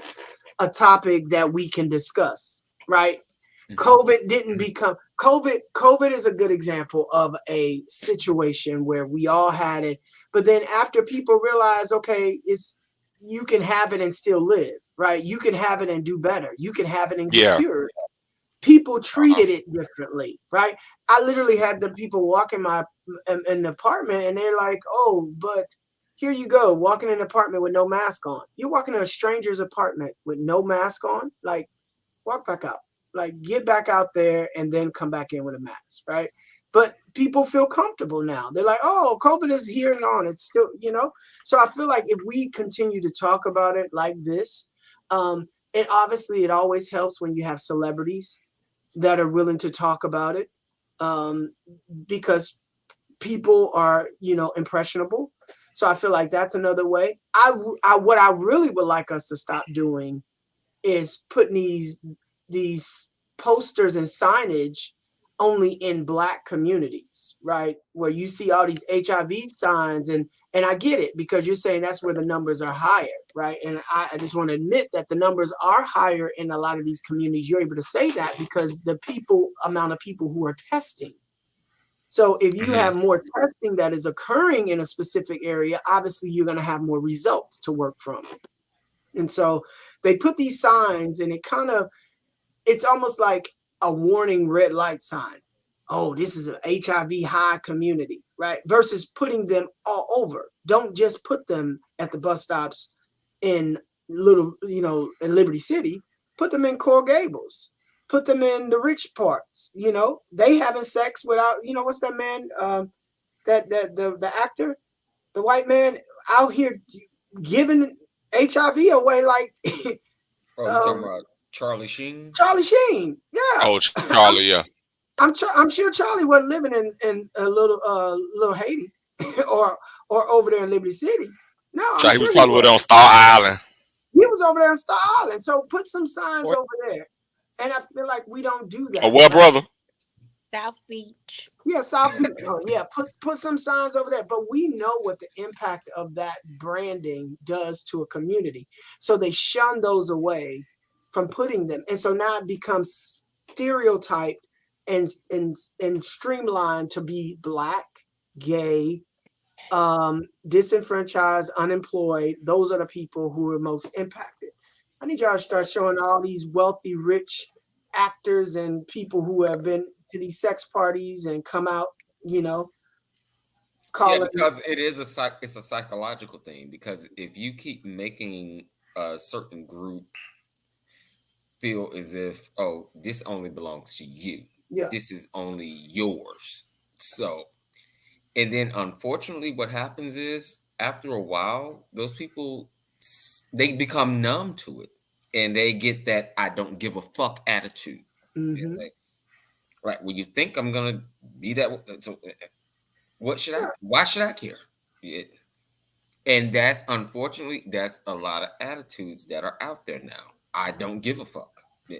a topic that we can discuss, right? Mhm. COVID didn't become COVID is a good example of a situation where we all had it, but then after people realize, okay, it's you can have it and still live, right? You can have it and do better. You can have it and get Yeah. cured. People Uh-huh. treated it differently, right? I literally had the people walk in the apartment and they're like, "Oh, but here you go, walking in an apartment with no mask on. You're walking in a stranger's apartment with no mask on, like walk back out, like get back out there and then come back in with a mask, right? But people feel comfortable now. They're like, oh, COVID is here and on. It's still, you know. So I feel like if we continue to talk about it like this, and obviously it always helps when you have celebrities that are willing to talk about it, um, because people are, impressionable. So I feel like that's another way. What I really would like us to stop doing is putting these posters and signage only in black communities, right? Where you see all these HIV signs and I get it because you're saying that's where the numbers are higher, right? And I just want to admit that the numbers are higher in a lot of these communities. You're able to say that because the amount of people who are testing. So if you Hmm. have more testing that is occurring in a specific area, obviously you're going to have more results to work from. And so they put these signs and it's almost like a warning red light sign. Oh, this is an HIV high community, right? Versus putting them all over. Don't just put them at the bus stops in in Liberty City. Put them in Coral Gables. Put them in the rich parts. They having sex without, what's that man? The actor, the white man out here giving HIV away like Oh, you talking um, about Charlie Sheen? Charlie Sheen. Yeah, Oh, Charlie, yeah. I'm sure Charlie wasn't living in a little Haiti or over there in Liberty City. No, I'm He was sure he probably with was. on Star Island. He was over there in Star Island. So put some signs or over there. And I feel like we don't do Oh, that, well, right? brother. South Beach. Yeah, South Beach. Oh, yeah, put some signs over there. But we know what the impact of that branding does to a community. So they shun those away from putting them. And so now it becomes stereotyped and streamlined to be black, gay, disenfranchised, unemployed. Those are the people who are most impacted. I need y'all to start showing all these wealthy, rich actors and people who have been to these sex parties and come out, you know, Yeah, calling. because it's a psychological thing. Because if you keep making a certain group feel as if, oh, this only belongs to you, Yeah. this is only yours. So, and then unfortunately, what happens is after a while, those people they become numb to it, and they get that "I don't give a fuck" attitude. Yeah, Mm-hmm. like when you think I'm gonna be that, so what should I? Yeah. Why should I care? Yeah. And that's unfortunately that's a lot of attitudes that are out there now. I don't give a fuck. Yeah.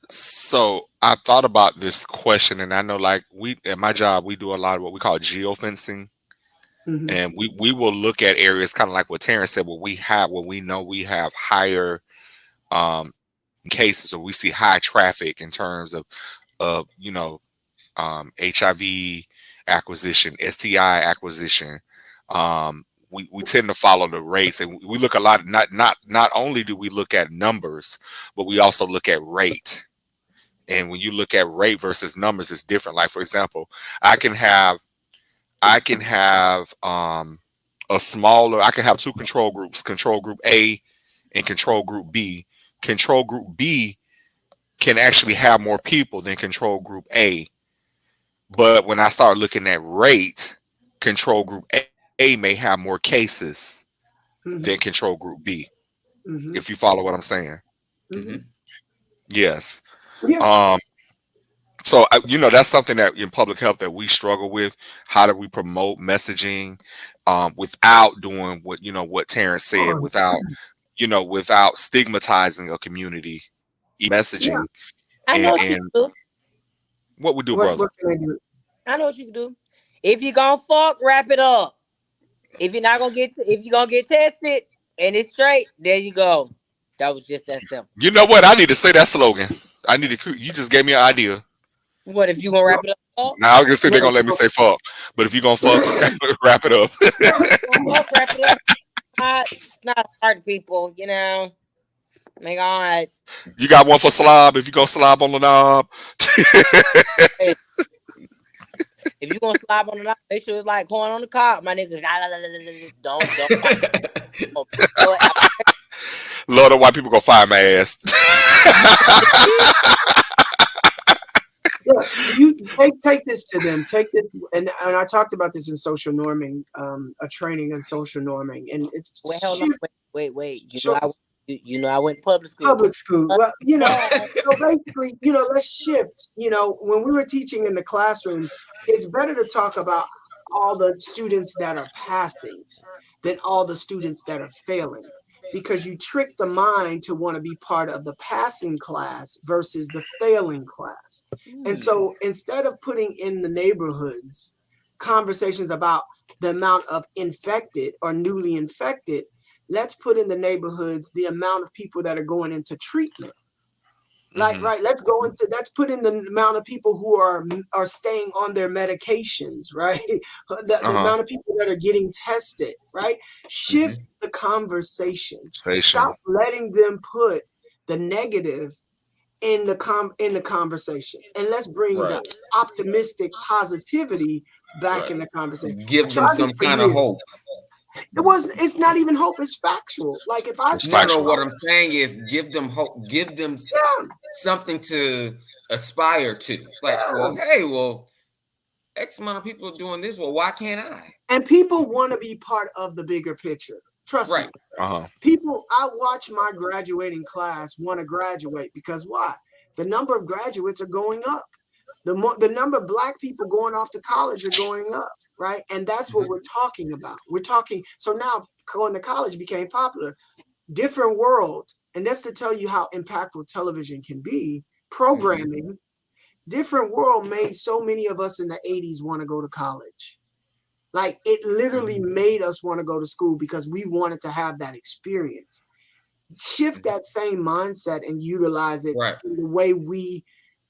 So I thought about this question, and I know, like, we at my job, we do a lot of what we call geofencing, Mm-hmm. and we will look at areas kind of like what Terrence said, where we know we have higher cases, or we see high traffic in terms of HIV acquisition, STI acquisition. We tend to follow the rates, and we look a lot. Not only do we look at numbers, but we also look at rate. And when you look at rate versus numbers, it's different. Like, for example, I can have I can have a smaller. I can have two control groups: control group A and control group B. Control group B can actually have more people than control group A. But when I start looking at rate, control group A may have more cases than Hmm. control group B. If Hmm. you follow what I'm saying. Hmm. Hmm. Yes. Yeah. Um, so that's something that in public health that we struggle with. How do we promote messaging without doing what Terrence said, Oh, without stigmatizing a community yeah. messaging I know what you and can do. what we do, What brother. what can I do? I know what you can do. If you gonna fuck, wrap it up. If you're gonna get tested and it's straight, there you go. That was just that simple. You know what? I need to say that slogan. I need to. You just gave me an idea. What if you gonna No, wrap it up? Fuck? Now I was gonna say they're no, gonna let me no. say fuck, but if you gonna fuck, wrap it up. Fuck, wrap it up. It's not hard, people. My God. You got one for slob. If you gonna slob on the knob, Hey, if you gonna slob on the knob, make sure it's like corn on the cob, my nigga. Don't throw it out. Lord, the white people gonna find my ass. Yeah, you take this to them. Take this, and I talked about this in social norming, a training in social norming, and it's Wait, hold on. shift. Wait. Show, I went to public school. public school. Well, Uh, so basically, let's shift. When we were teaching in the classroom, it's better to talk about all the students that are passing than all the students that are failing, because you trick the mind to want to be part of the passing class versus the failing class. And hmm. so instead of putting in the neighborhoods conversations about the amount of infected or newly infected, let's put in the neighborhoods the amount of people that are going into treatment. Like, Hmm. right, let's put in the amount of people who are staying on their medications, right? The Uh amount of people that are getting tested, right? Shift Hmm. the conversation. huh. Stop letting them put the negative in the conversation, and let's bring the Right. optimistic positivity back Right. in the conversation. I Give them tried this some for kind of years. hope. It's not even hope, it's factual. Like, if I It's spend No. factual. What I'm saying is, give them hope. Give them yeah, something to aspire to. Like, yeah. well, hey, well, X amount of people are doing this. Well, why can't I? And people want to be part of the bigger picture. Trust me. Right. Uh huh. People, I watch my graduating class want to graduate because why? The number of graduates are going up. The number of black people going off to college are going up, right? And that's what we're Hmm. talking about. We're talking. So now going to college became popular. Different world, and that's to tell you how impactful television can be. Hmm. Programming, different world made so many of us in the 80s want to go to college. Like, it literally Hmm. made us want to go to school because we wanted to have that experience. Shift that same mindset and utilize it Right. in the way we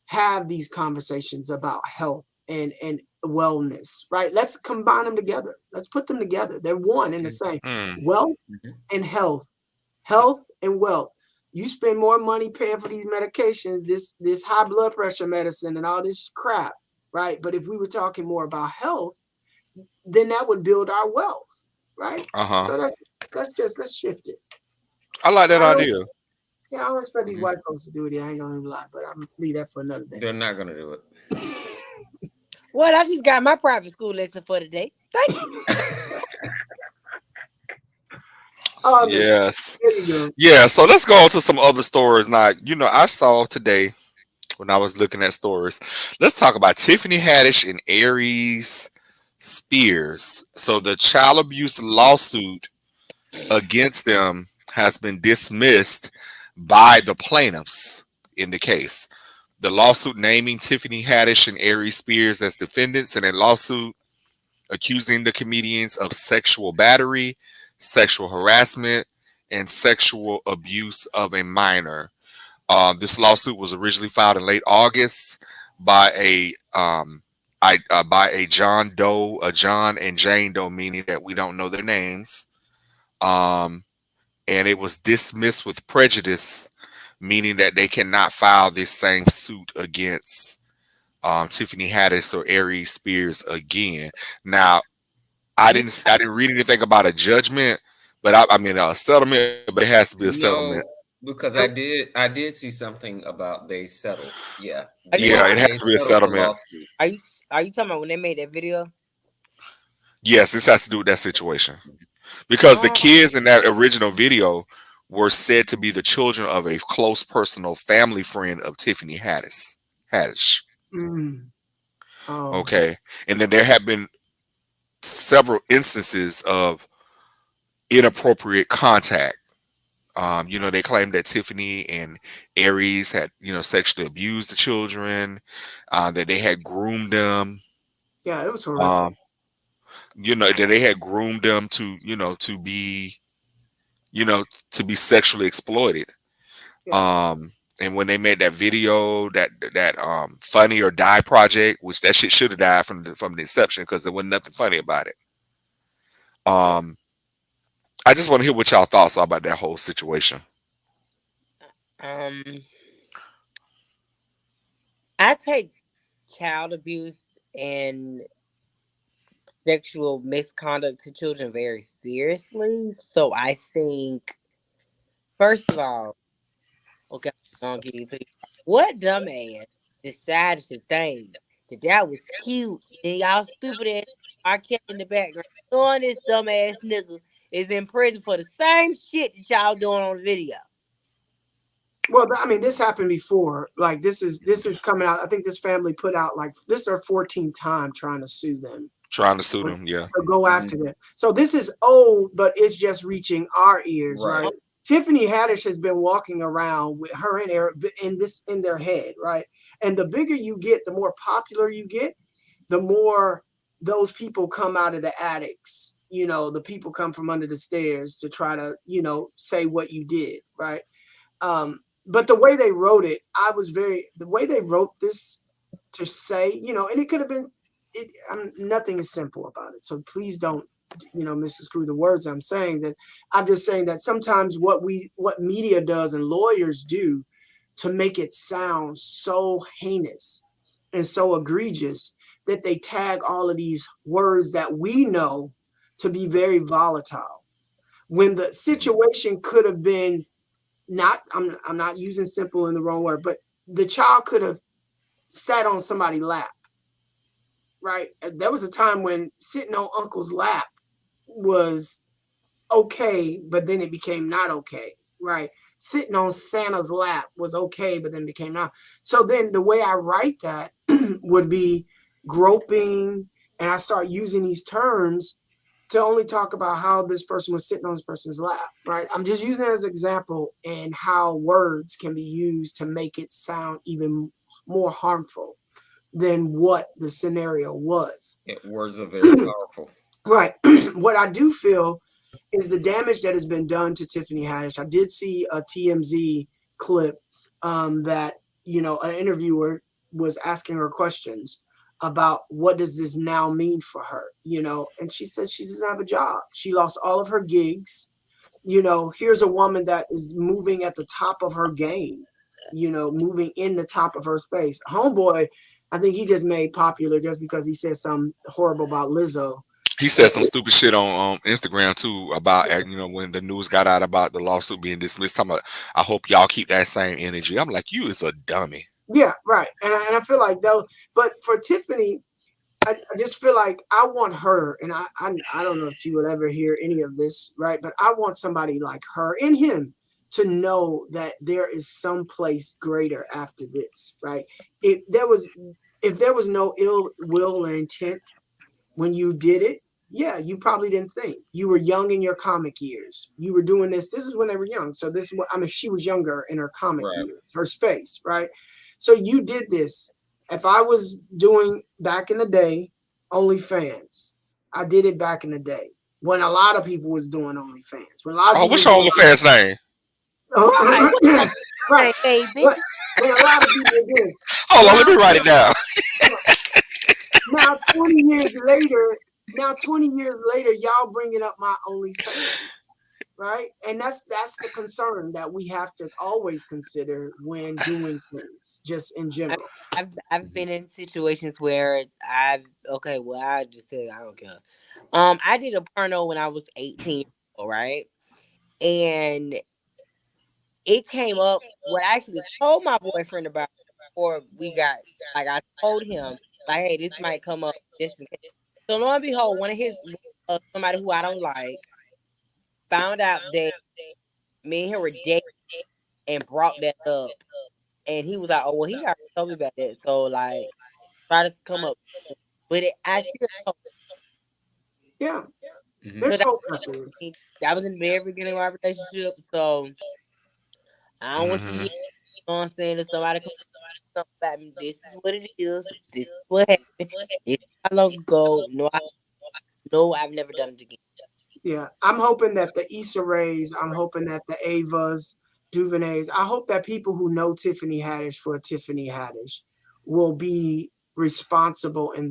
have these conversations about health and wellness, right? Let's combine them together. Let's put them together. They're one and the same. Mm. Wealth Hmm. and health. Health and wealth. You spend more money paying for these medications, this high blood pressure medicine and all this crap, right? But if we were talking more about health, then that would build our wealth, right? Uh huh. So let's shift it. I like that I don't idea. yeah, I don't expect these Hmm. white folks to do it. I ain't gonna even lie, but I'm gonna leave that for another day. They're not gonna do it. Well, I just got my private school lesson for today. Thank you. Oh man, Yes. there you go. Yeah. So let's go on to some other stories. Now, I saw today when I was looking at stories. Let's talk about Tiffany Haddish and Aries Spears. So the child abuse lawsuit against them has been dismissed by the plaintiffs in the case. The lawsuit naming Tiffany Haddish and Aries Spears as defendants in a lawsuit accusing the comedians of sexual battery, sexual harassment, and sexual abuse of a minor. This lawsuit was originally filed in late August by a John Doe, a John and Jane Doe, meaning that we don't know their names. Um, and it was dismissed with prejudice, meaning that they cannot file this same suit against Tiffany Haddish or Aries Spears again. Now, You I didn't read anything about a judgment, but I mean a settlement. But it has to be a settlement. No, because I did see something about they settled. Yeah, are you Yeah, talking? it has they to be a settled the settlement. lawsuit. Are you talking about when they made that video? Yes, this has to do with that situation because the Oh, kids in that original video were said to be the children of a close personal family friend of Tiffany Haddish. Mm. Oh, Okay, and then there have been several instances of inappropriate contact. They claimed that Tiffany and Aries had, sexually abused the children, that they had groomed them, yeah, it was horrific. um, that they had groomed them to, you know, to be sexually exploited. Yeah. Um, and when they made that video, that Funny or Die project, which that shit should have died from the inception because there wasn't nothing funny about it. Um, I just want to hear what y'all thoughts are about that whole situation. um, I take child abuse and sexual misconduct to children very seriously. So I think, first of all, okay, I'm gonna give you feedback. What dumbass decided to think that was cute? And y'all stupid ass R. Kelly in the background. Knowing this dumbass nigga is in prison for the same shit that y'all doing on the video. Well, I mean, this happened before. Like this is coming out. I think this family put out like this is their 14th time trying to sue them Trying to sue or them, yeah. go after Mhm. them. So this is old, but it's just reaching our ears, Right. right? Tiffany Haddish has been walking around with her and Eric in their head, right? And the bigger you get, the more popular you get, the more those people come out of the attics. The people come from under the stairs to try to, say what you did, right? But the way they wrote it, the way they wrote this to say, and it could have been, nothing is simple about it. So please don't, misconstrue the words I'm saying. That I'm just saying that sometimes what media does and lawyers do to make it sound so heinous and so egregious that they tag all of these words that we know to be very volatile when the Mhm. situation could have been not I'm not using simple in the wrong word, but the child could have sat on somebody's lap, right? There was a time when sitting on uncle's lap was okay, but then it became not okay, right? Sitting on Santa's lap was okay, but then became not. So then the way I write that would be groping, and I start using these terms to only talk about how this person was sitting on this person's lap, right? I'm just using it as an example and how words can be used to make it sound even more harmful than what the scenario was. Yeah, words are very powerful. Right. What I do feel is the damage that has been done to Tiffany Haddish. I did see a TMZ clip that an interviewer was asking her questions about what does this now mean for her, and she said she doesn't have a job. She lost all of her gigs. Here's a woman that is moving at the top of her game, moving in the top of her space. Homeboy, I think he just made popular just because he said something horrible about Lizzo. He said some stupid shit on Instagram too about when the news got out about the lawsuit being dismissed. Talking about, I hope y'all keep that same energy. I'm like, you is a dummy. Yeah, right. And I feel like though, but for Tiffany, I just feel like I want her, and I don't know if she would ever hear any of this, right? But I want somebody like her and him to know that there is some place greater after this, right? If there was no ill will or intent when you did it, yeah, you probably didn't think. You were young in your comic years. You were doing this. This is when they were young. So this is what I mean, she was younger in her comic Right. years, her space, right? So you did this. If I was doing back in the day, OnlyFans, I did it back in the day when a lot of people was doing OnlyFans. When a lot of Oh, people what's was your doing OnlyFans name? right. What's your right. name, baby? When a lot of people were doing Hold on, now let me write it down. now 20 years later, y'all bringing up my OnlyFans. right? And that's the concern that we have to always consider when doing things, just in I, general. I've been in situations where I've okay. Well, I just tell you, I don't care. I did a porno when I was 18 years old, right? And it came up. What I actually told my boyfriend about before we got like I told him like, hey, this might come up. This and that. So lo and behold, one of his somebody who I don't like found out that me and him were dating and brought that up, and he was like, "Oh well, he already told me about that." So like, try to come up, but I still told Yeah, Mhm. there's because hope after this. I was in the very beginning of our relationship, so I don't want you to Hmm. hear. You know what I'm saying? If somebody come up about me, this is what it is. This is what happened. This is how long ago. No, no, I've never done it again. Yeah, I'm hoping that the Issa Rays, I'm hoping that the Avas, Duvernay's, I hope that people who know Tiffany Haddish for Tiffany Haddish will be responsible in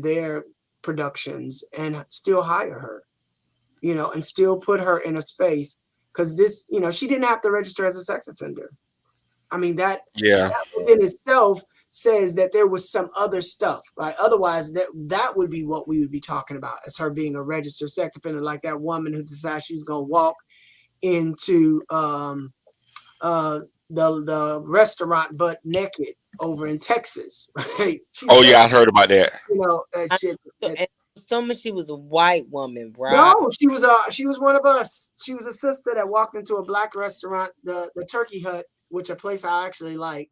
their productions and still hire her, and still put her in a space because this, she didn't have to register as a sex offender. I mean Yeah. that within itself says that there was some other stuff, right? Otherwise, that would be what we would be talking about as her being a registered sex offender, like that woman who decided she was gonna walk into uh the restaurant butt naked over in Texas, right? She Oh said, yeah, I heard about that. I shit. and assuming she was a white woman, right? No, she was one of us. She was a sister that walked into a black restaurant, the Turkey Hut, which a place I actually like,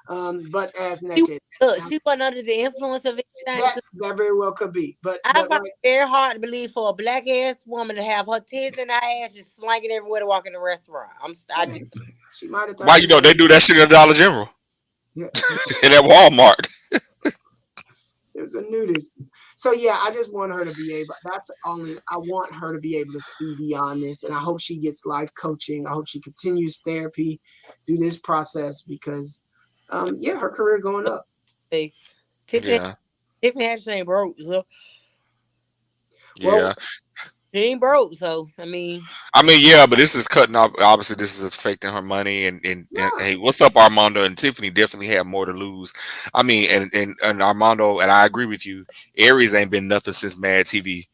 butt ass She naked. look, she wasn't under the influence of anything. That very well could be, I but find right, it very hard to believe for a black ass woman to have her tits and her ass just slanging everywhere to walk in the restaurant. I just she might have thought Why she you know was. they do that shit in the Dollar General Yeah, and at Walmart? it's a nudist. So yeah, I just want her to be able. That's only I want her to be able to see beyond this, and I hope she gets life coaching. I hope she continues therapy through this process because, yeah, her career going up. say Tiffany Yeah, Tiffany Haddish ain't broke, so Well, yeah. she ain't broke. So I mean, I mean, yeah, but this is cutting off. Obviously, this is affecting her money. And yeah, hey, what's up, Armando and Tiffany? Definitely have more to lose. I mean, and Armando and I agree with you. Aries ain't been nothing since Mad TV.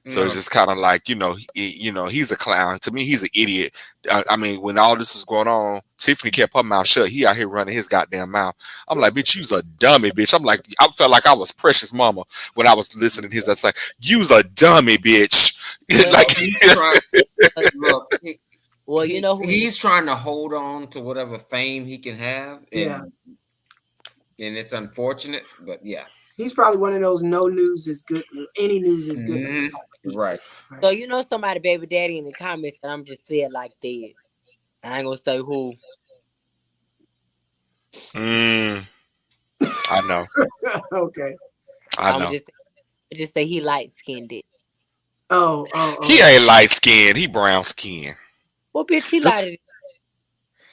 So it's No. just kind of like he's a clown. To me, he's an idiot. I mean, when all this was going on, Tiffany kept her mouth shut. He out here running his goddamn mouth. I'm yeah. like, bitch, you's a dummy, bitch. I'm like, I felt like I was Precious Mama when I was listening to his. I was like, you's a dummy, bitch. well, Like, Well, he's trying. uh, Look, well, you know who he's trying to hold on to whatever fame he can have, Yeah. and it's unfortunate, but yeah. He's probably one of those no news is good news. Any news is good news Hmm. type of people. Right. Right? so you know somebody baby daddy in the comments, and I'm just saying like that. I ain't gonna say who. mm, I know, Okay. I I'm know. just say he light skinned it. He Okay. ain't light skinned. He brown skinned. Well, bitch, he That's lighted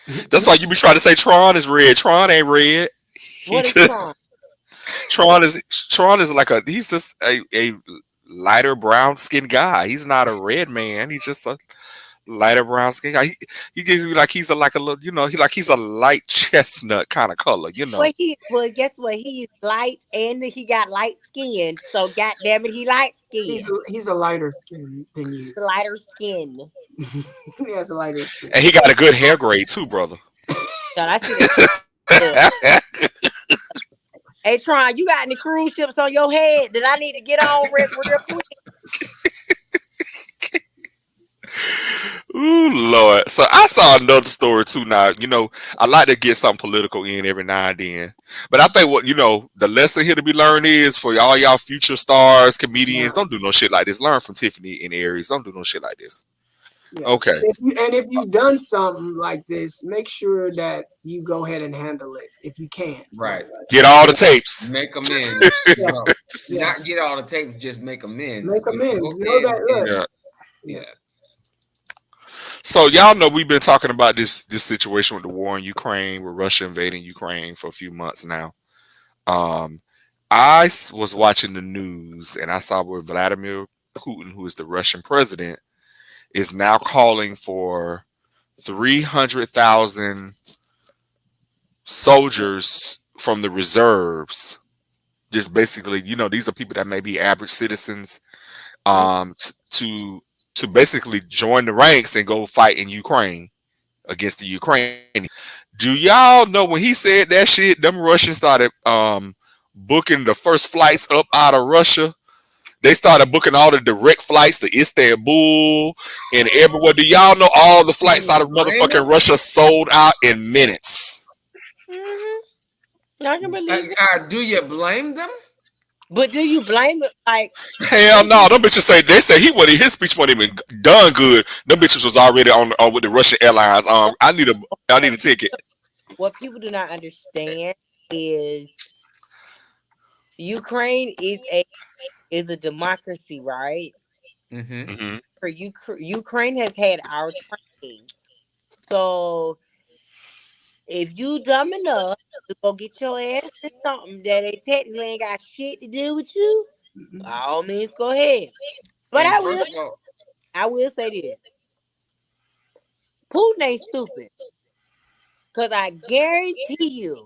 it. that's why you be trying to say Tron is red. Tron ain't red. He What is just Tron? Tron is like he's just a lighter brown skinned guy. He's not a red man. He's just a lighter brown skin guy. He gives me like he's a like a little he's a light chestnut kind of color. Well, guess what? He's light and he got light skin. So goddamn it, he light skin. He's a lighter skin than you. Lighter skin. He has a lighter skin. And he got a good hair grade too, brother. Child, I see that. Look, hey Tron, you got any cruise ships on your head that I need to get on real quick? Ooh, Lord. So I saw another story too. Now, I like to get some political in every now and then. But I think the lesson here to be learned is for all y'all future stars, Yeah, comedians, don't do no shit like this. Learn from Tiffany and Aries. Don't do no shit like this. yeah. Okay. If you've done something like this, make sure that you go ahead and handle it if you can. Right. Get all the tapes. Make amends. Yeah, No, yeah. not get all the tapes. Just make amends. Make amends. Go Know ahead that. Look. and Yeah. Yeah. yeah. So y'all know we've been talking about this situation with the war in Ukraine, with Russia invading Ukraine for a few months now. Um, was watching the news and I saw where Vladimir Putin, who is the Russian president, is now calling for 300,000 soldiers from the reserves. Just basically, these are people that may be average citizens, to basically join the ranks and go fight in Ukraine against the Ukrainians. Do y'all know when he said that shit, them Russians started booking the first flights up out of Russia. They started booking all the direct flights to Istanbul and everywhere. Do y'all know all the Can flights you out of blame them? motherfucking Russia sold out in minutes? I can believe it. Do you blame them? But do you blame it? Like, Hell what no, people them bitches say they say his speech wasn't even done good. Them bitches was already on with the Russian Airlines. I need a ticket. what people do not understand is Ukraine is a democracy, right? Mm-hmm. Hmm. Ukraine has had our training. So if you dumb enough to go get your ass in something that they technically ain't got shit to do with you, by Mhm. all means go ahead. But And first of all, I will say this. Putin ain't stupid. Cause I guarantee you,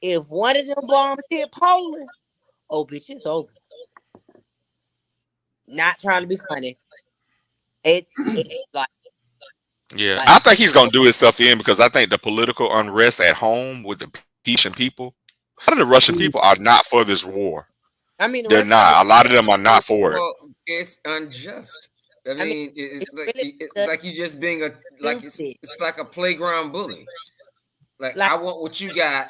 if one of them bombs hit Poland, oh bitch, it's over. Not trying to be funny. It's Yeah, like I think he's gonna do his stuff in because I think the political unrest at home with the Russian people, a lot of the Russian people are not for this war. I mean the They're Russian people not. A lot of them are not for it. well, it's unjust. I I mean mean, it's it's like really because you just being a like stupid. it's like a playground bully. Like Like I want what you got,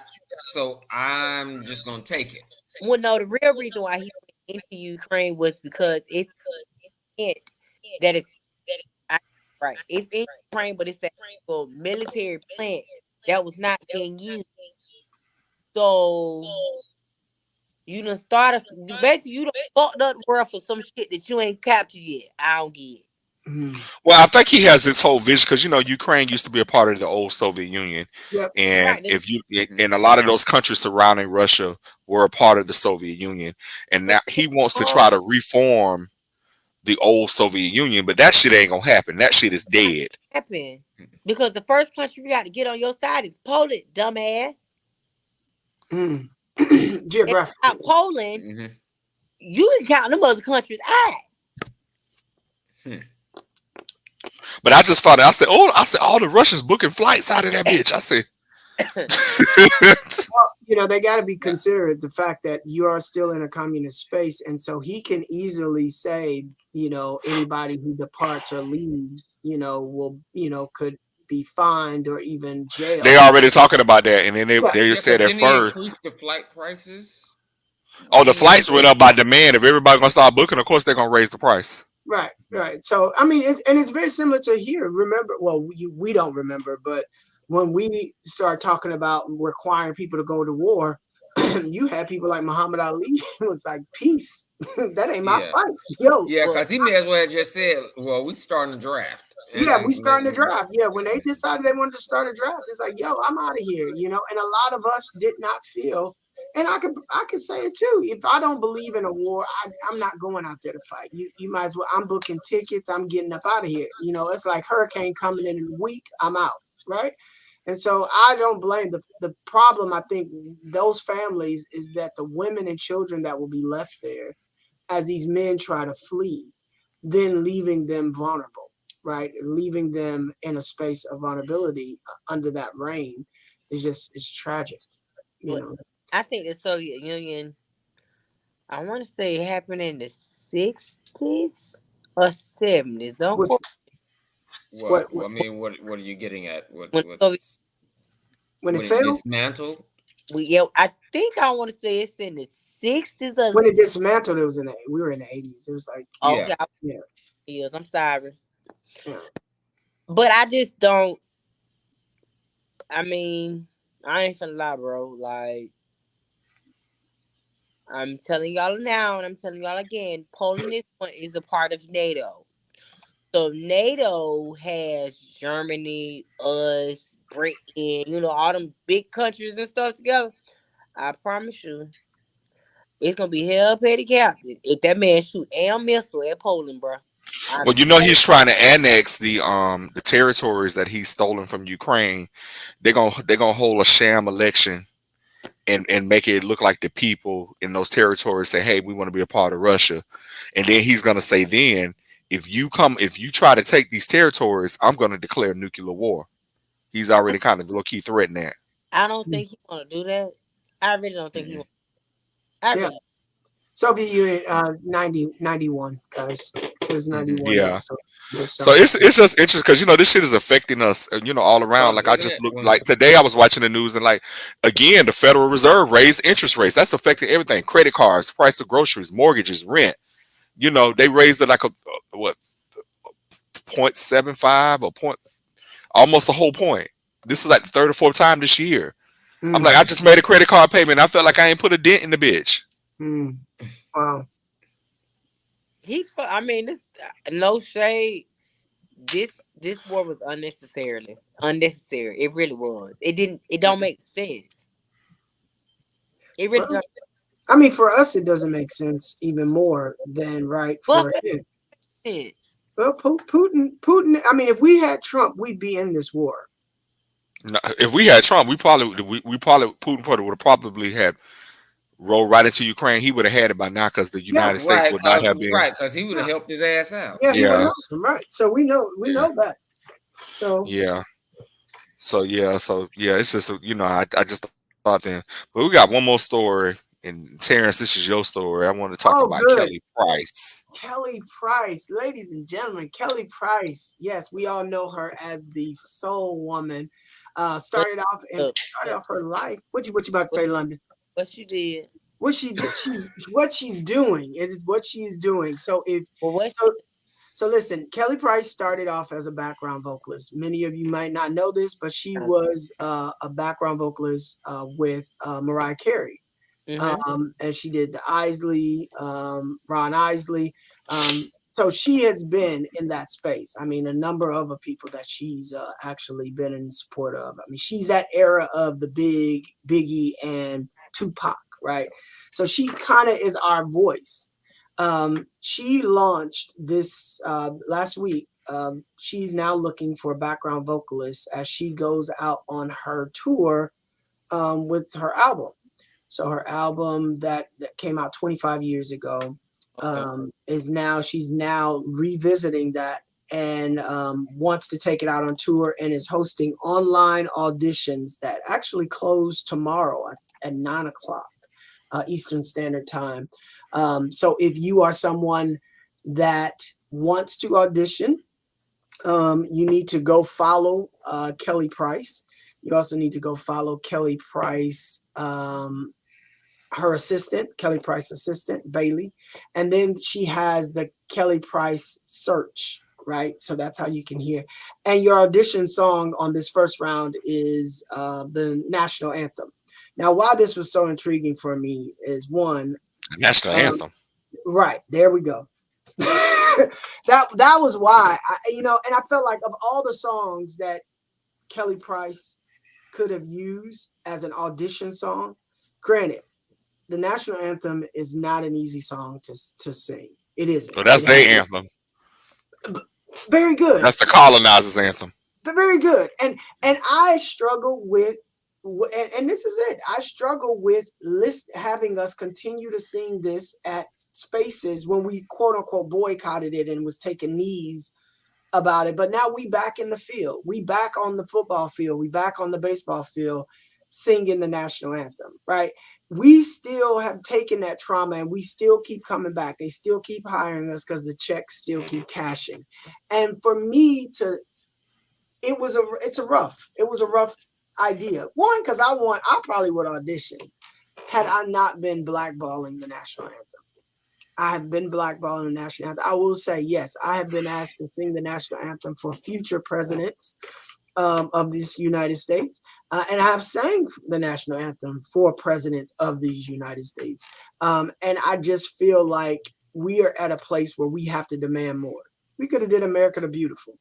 so I'm just gonna take it. well no, the real reason why he went into Ukraine was because it's it that it's I- right. It's in Ukraine, but it's a military plant that was not being used. So you done started basically you done fucked up the world for some shit that you ain't captured yet. I don't get it. Mhm. Well, I think he has this whole vision because Ukraine used to be a part of the old Soviet Union, Yep. and Right. That's if you Hmm. and a lot of those countries surrounding Russia were a part of the Soviet Union, and now he wants to all try to reform the old Soviet Union, but that shit ain't gonna happen. That shit is dead. happen. Because the first country you got to get on your side is Poland, dumbass. Mhm. And without Geographically. Poland, Hmm. you can count them other countries out. Hmm. But I just found out. I said, all the Russians booking flights out of that bitch. I said, They got to be Yeah. considerate the fact that you are still in a communist space, and so he can easily say, anybody who departs or leaves, will, could be fined or even they jailed. already talking about that, and then they Yeah. they Yeah, said because at then he first, increased the flight prices. oh, the Didn't he flights went say? up by demand. If everybody gonna start booking, of course they're gonna raise the price. Right, right. So I mean, it's very similar to here. Remember, well, we don't remember, but when we start talking about requiring people to go to war, you had people like Muhammad Ali was like, "Peace, that ain't my Yeah, fight." Yo, yeah, Well, because he may as well have just said, "Well, we starting the draft," yeah, we starting to and draft. Yeah, when they decided they wanted to start a draft, it's like, yo, I'm out of here, And a lot of us did not feel, and I could say it too. If I don't believe in a war, I'm not going out there to fight. You might as well. I'm booking tickets. I'm getting up out of here. It's like hurricane coming in a week. I'm out, right? And so I don't blame the problem. I think those families is that the women and children that will be left there as these men try to flee, then leaving them vulnerable, right? Leaving them in a space of vulnerability under that reign is just it's tragic, you well, know. I think the Soviet Union, I want to say it happened in the 60s or 70s. Don't Which quote what? what I mean, what are you getting at? when the Soviet What's when it when it failed, dismantled? yeah, I think I want to say it's in the 60s or when it dismantled, it was we were in the 80s. It was like Yeah, okay, I yeah, years. I'm sorry. yeah. But I just don't I mean, I ain't finna lie, bro. Like I'm telling y'all now, and I'm telling y'all again. Poland is a part of NATO, so NATO has Germany, us, Britain, all them big countries and stuff together. I promise you, It's gonna be hell petty captain if that man shoot and missile at Poland, bro. Well, I'm you know he's trying to annex the territories that he's stolen from Ukraine. They're gonna hold a sham election and make it look like the people in those territories say, "Hey, we want to be a part of Russia," and then he's gonna say, "Then if you try to take these territories, I'm gonna declare nuclear war." He's already kind of low key threatened that. I don't think he want to do that. I really don't think he Mhm. want. I Yeah. really. Soviet Union, 91, guys. It was Mhm. 91. Yeah. Just So so. it's just interesting because this shit is affecting us, all around. Oh, Like I isn't just it? looked Well, like today I was watching the news and like again the Federal Reserve raised interest rates. That's affecting everything: credit cards, price of groceries, mortgages, rent. They raised it like a what 0.75 or point almost a whole point. This is like the third or fourth time this year. I'm Mm, like I just made a credit card payment. I felt like I ain't put a dent in the bitch. mm, wow. I mean, this no shade. This war was unnecessary. It really was. It didn't. It don't make sense. It really Well, don't. I mean, for us, it doesn't make sense even more than right What for him. sense? Well, Putin. I mean, if we had Trump, we'd be in this war. No, if we had Trump, we probably Putin would have probably had rolled right into Ukraine. He would have had it by now because the Yeah, United States would not have been. right, cause he would have yeah, helped his ass out. yeah. He would Yeah, help him, right? So we know that. So yeah. So yeah, it's just I just thought then, but we got one more story. And Terrence, this is your story. I want to talk oh, about good. Kelly Price. Kelly Price, ladies and gentlemen, Kelly Price. Yes, we all know her as the soul woman. What? Started Look, off her life. What you about to say, London? what you did? What she's doing is what she's doing. Well, what she So so listen, Kelly Price started off as a background vocalist. Many of you might not know this, but she did? was a background vocalist with Mariah Carey. Mm-hmm. And she did the Isley, Ron Isley. So she has been in that space. I mean, a number of other people that she's actually been in support of. I mean, she's that era of the Biggie and Tupac, right? So she kind of is our voice. She launched this last week. She's now looking for a background vocalist as she goes out on her tour with her album. So her album that came out 25 years ago Okay. she's now revisiting that and wants to take it out on tour and is hosting online auditions that actually close tomorrow at 9 o'clock Eastern Standard Time. So if you are someone that wants to audition, you need to go follow Kelly Price. You also need to go follow Kelly Price, her assistant, Kelly Price assistant, Bailey. And then she has the Kelly Price search, right? So that's how you can hear. And your audition song on this first round is the national anthem. Now, why this was so intriguing for me is one, National um, anthem. right, there we go. that was why and I felt like of all the songs that Kelly Price could have used as an audition song, granted, the national anthem is not an easy song to sing. It isn't. So that's It has their anthem. very good, That's the colonizers' anthem. very good, and I struggle with, and this is it. I struggle with having us continue to sing this at spaces when we quote unquote boycotted it and was taking knees about it. But now we back in the field. We back on the football field. We back on the baseball field singing the national anthem, right? We still have taken that trauma and we still keep coming back. They still keep hiring us because the checks still keep cashing. And for me to, it was a rough idea. One, because I probably would audition had I not been blackballing the national anthem. I have been blackballing the national anthem. I will say, yes, I have been asked to sing the national anthem for future presidents of this United States. And I have sang the national anthem for presidents of these United States. And I just feel like we are at a place where we have to demand more. We could have did America the Beautiful.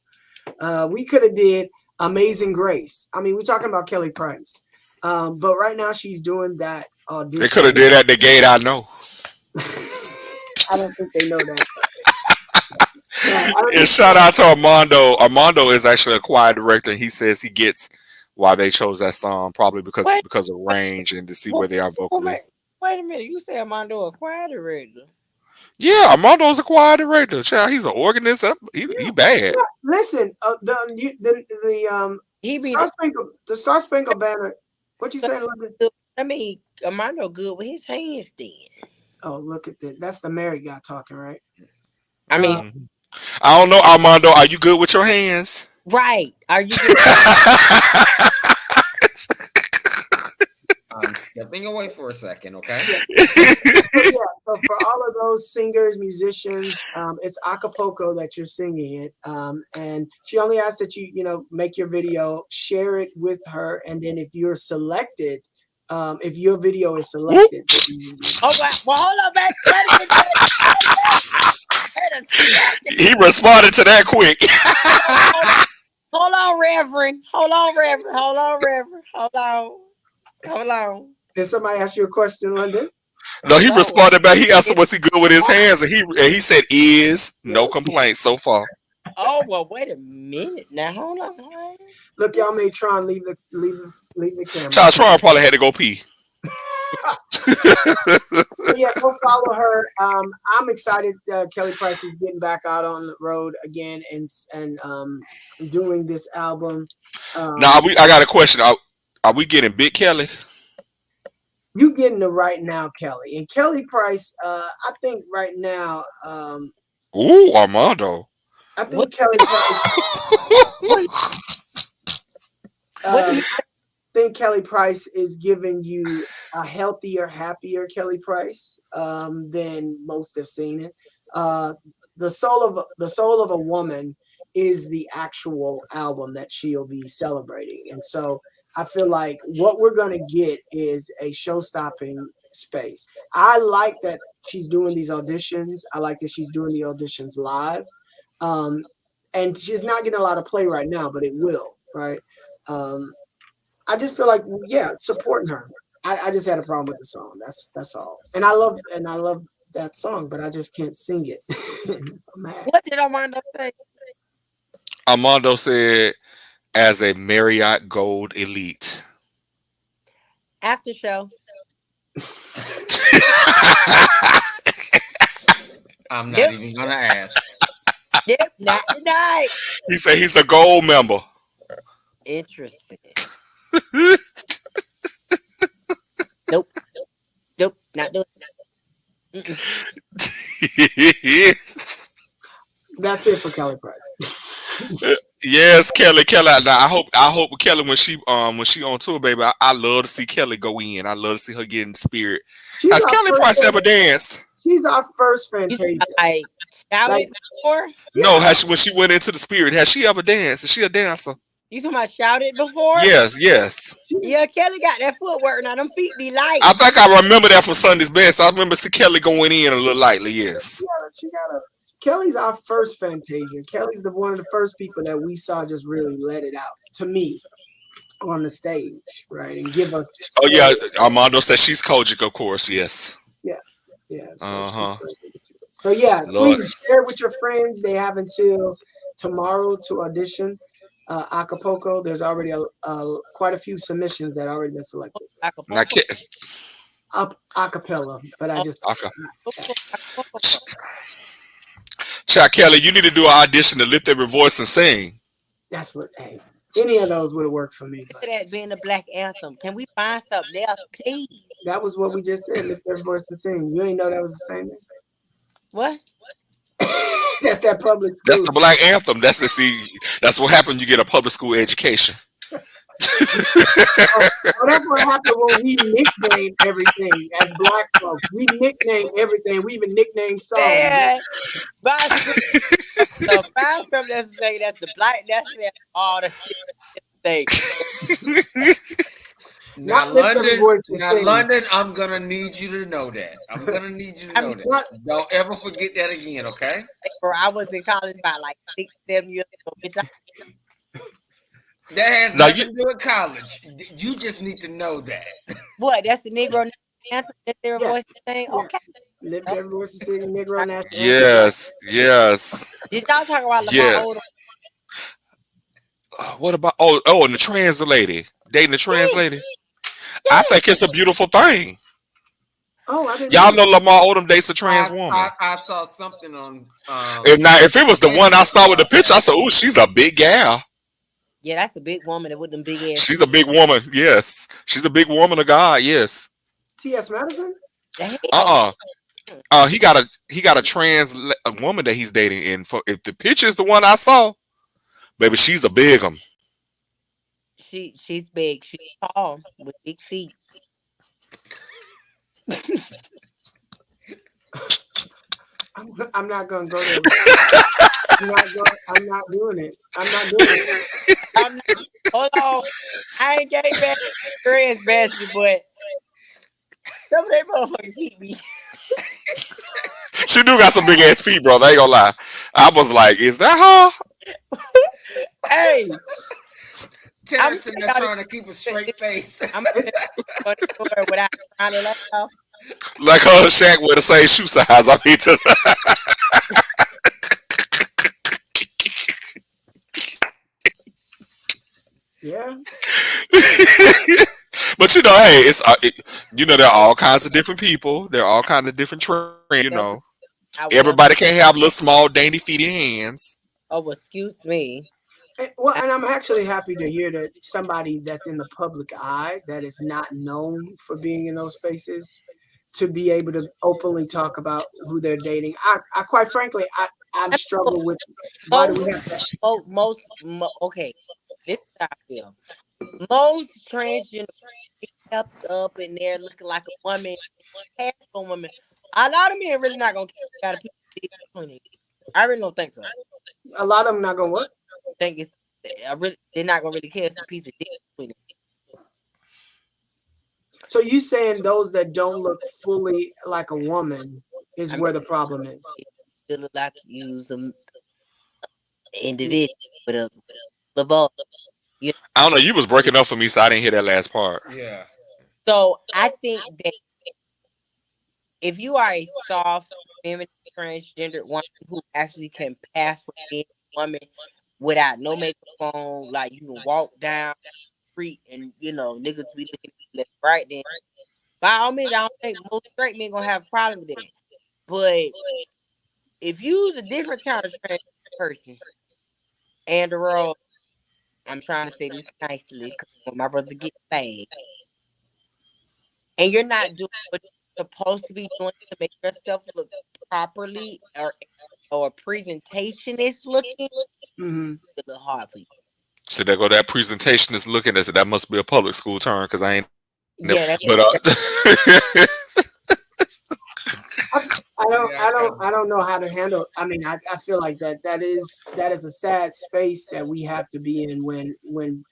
We could have did Amazing Grace. I mean, we're talking about Kelly Price. But right now she's doing that They could have audition. did at the gate. I know. I don't think they know that. No, I don't And think shout out to Armando. Armando is actually a choir director. He says he gets why they chose that song, probably Wait, because of range and to see wait, where they are vocally. wait a minute. You said Mondo a choir director. Yeah, Armando's a choir director. Child, he's an organist. He bad. yeah, listen, He be Star Spangled Banner. What you saying, London? I mean, Mondo good with his hands then. Oh, look at that. That's the married guy talking, right? I mean, Mhm. I don't know, Armando. Are you good with your hands? right. Are you good? I'm stepping away for a second, okay? So for all of those singers, musicians, it's Acapulco that you're singing it, and she only asks that you make your video, share it with her, and then if you're selected, if your video is selected, Oh, well, hold on, back. Wait a minute. Wait a second. He responded to that quick. Hold on, Reverend. Hold on, Reverend. Hold on, Reverend. Hold on. Hold on. did somebody ask you a question, London? No, he No. responded back. He asked him was he good with his hands, and he said is no complaints so far. Oh, well, wait a minute. Now, hold on. Look, y'all may try and leave the camera. Child Tron probably had to go pee. Yeah, go follow her. I'm excited. Kelly Price is getting back out on the road again and doing this album. Now I got a question. Are we getting Big Kelly? You getting the right now, Kelly and Kelly Price. I think right now. Ooh, Armando. I think What? Kelly Price. What do you think Kelly Price is giving you a healthier, happier Kelly Price than most have seen it. The Soul of a Woman is the actual album that she'll be celebrating, and so I feel like what we're gonna get is a show-stopping space. I like that she's doing these auditions. I like that she's doing the auditions live, and she's not getting a lot of play right now, but it will, right? I just feel like, yeah, supporting her. I just had a problem with the song. That's all. And I love that song, but I just can't sing it. I'm mad. What did Armando say? Armando said, as a Marriott Gold Elite. After show. I'm not even gonna ask. Yep, not tonight. He said he's a gold member. Interesting. Nope. Nope, not doing it. That's it for Kelly Price. Yes, Kelly. Now, I hope Kelly when she on tour, baby. I love to see Kelly go in. I love to see her get in the spirit. She's Has our Kelly first Price fan- ever danced? She's our first You Fantasia. like shouted Like- before? No, has she, when she went into the spirit, has she ever danced? Is she a dancer? You talking about shouted before? Yes. Yeah, Kelly got that footwork. Now them feet be light. I think I remember that from Sunday's Best. I remember see Kelly going in a little lightly. Yes. Kelly's our first Fantasia. Kelly's one of the first people that we saw just really let it out to me on the stage, right? And give us. Oh yeah, Armando says she's Kojic, of course. Yes. Yeah. So, Uh-huh. so yeah, Lord. please share with your friends. They have until tomorrow to audition. Acapulco. There's already quite a few submissions that already been selected. Now, Acapella, but I just Chuck Kelly, you need to do an audition to lift every voice and sing. that's what. Hey, any of those would have worked for me. But That being the black anthem. Can we find something else, please? that was what we just said. Lift their voice and sing. You ain't know that was the same thing. What? That's that public school. That's the black anthem. That's what happened. You get a public school education. That's what happened when we nickname everything as black folks. We nickname everything. We even nickname songs. Man, the find something that's saying that's the black. That's all the shit. Now, Not lift every voice and sing. London, I'm gonna need you to know that. I'm gonna need you to know that. Don't ever forget that again, okay? Bro, I was in college about like 6, 7 years ago. Bitch, That has Now nothing to do with college. You just need to know that. what? That's the Negro anthem. That's their Yeah. voice thing. Okay. Lift every voice and sing Negro national anthem. Yes, yes, Did y'all talk about Lamar yes. Odom? What about and the trans lady dating the trans Yes, lady? I yes. think it's a beautiful thing. Oh, I didn't know Y'all know that. Lamar Odom dates a trans woman. I saw something on If not, if it was the one I Facebook saw with the about picture, I that. said, "Oh, she's a big gal. Yeah, that's a big woman with them big ass She's a feet. big woman. Yes, she's a big woman of God. Yes. T.S. Madison? Hell, Uh he got a a woman that he's dating. And for if the picture is the one I saw, baby, she's a big one. she's big. She's tall with big feet. I'm not gonna go there with you. I'm not doing it. I'm not doing it. I'm not, hold on. I ain't gay bad trans bastard, but some of that motherfucking feet be. She do got some big ass feet, bro. I ain't gonna lie. I was like, is that Hey, I'm Terrence in telling there y'all trying to keep a straight face. I'm gonna go there without trying to laugh. her? Like her and Shaq wear the same shoe size. I mean, just, Yeah. but hey, there are all kinds of different people. There are all kinds of different trends. Never, I would never. Everybody can't have little small dainty feet and hands. Oh, excuse me. Well, I, and I'm actually happy to hear that somebody that's in the public eye that is not known for being in those spaces to be able to openly talk about who they're dating. I quite frankly, I'm I struggle with why do most, we have that? okay. This is how I feel. Most transgender kept up in there looking like a woman, half a woman. A lot of men really not gonna care about a piece of dick between it. I really don't think so. A lot of them not gonna what? Think it's they're not gonna really care. It's a piece of dick between it. So you saying those that don't look fully like a woman is I mean, where the problem is? it still look like you some individual with a ball. You know? I don't know. You was breaking up for me, so I didn't hear that last part. Yeah. So I think that if you are a soft, feminine, transgendered woman who actually can pass for being a woman without no makeup on, like you can walk down the street and niggas be looking at you left right, then by all means, I don't think most straight men gonna have a problem with that. But if you's a different kind of trans person, and the role, I'm trying to say this nicely because my brother get fag, and you're not doing what you're supposed to be doing to make yourself look properly or presentation is looking, Mm-hmm. it's a little hard for you. So there go that presentation is looking at it. That must be a public school term because I ain't never. Yeah, But Yeah, I don't know how to handle. I mean, I feel like that is a sad space that we have to be in when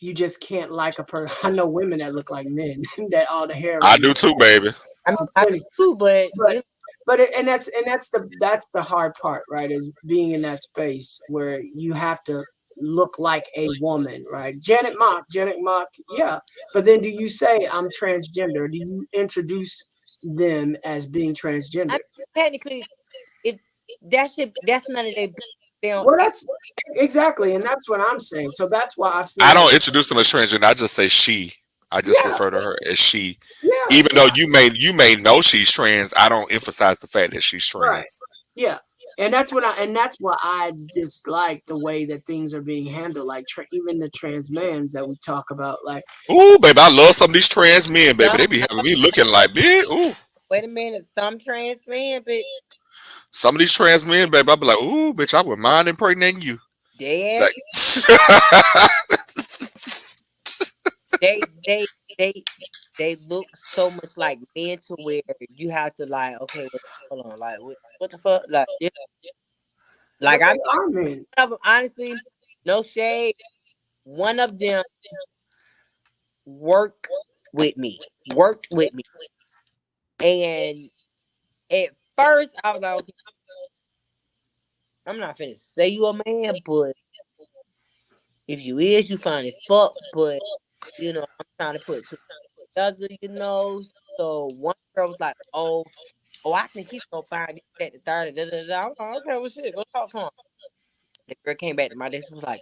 you just can't like a person. I know women that look like men that all the hair I around do their too, baby. I mean, I plenty. do, but But that's the hard part, right? Is being in that space where you have to look like a woman, right? Janet Mock, yeah. But then do you say I'm transgender? Do you introduce them as being I transgender? mean, technically, it that's none of their business. They don't. Well, that's exactly, and that's what I'm saying. So that's why I feel I like, don't introduce them as transgender. I just say she. I just yeah, refer to her as she. yeah, Even though yeah, you may know she's trans, I don't emphasize the fact that she's right, trans. yeah. And that's why I dislike the way that things are being handled. Like even the trans mans that we talk about, like Ooh, baby, I love some of these trans men, baby. They Some, be having me looking like, bitch. Ooh, wait a minute, some trans men, but some of these trans men, baby, I be like, ooh, bitch, I would mind impregnating you. they Like, they they they they look so much like men to where you have to like, okay, wait, hold on, like what the fuck, like but like I they mean, are men. one of them, honestly, no shade. One of them worked with me, and at first I was like, okay, I'm not finna say you a man, but if you is, you fine as fuck. But I'm trying to put two together. So one girl was like, oh, oh, I think he's so fine. This, that, the third, da, da, da. I was like, okay, well, shit, go talk to him. The girl came back to my desk and was like,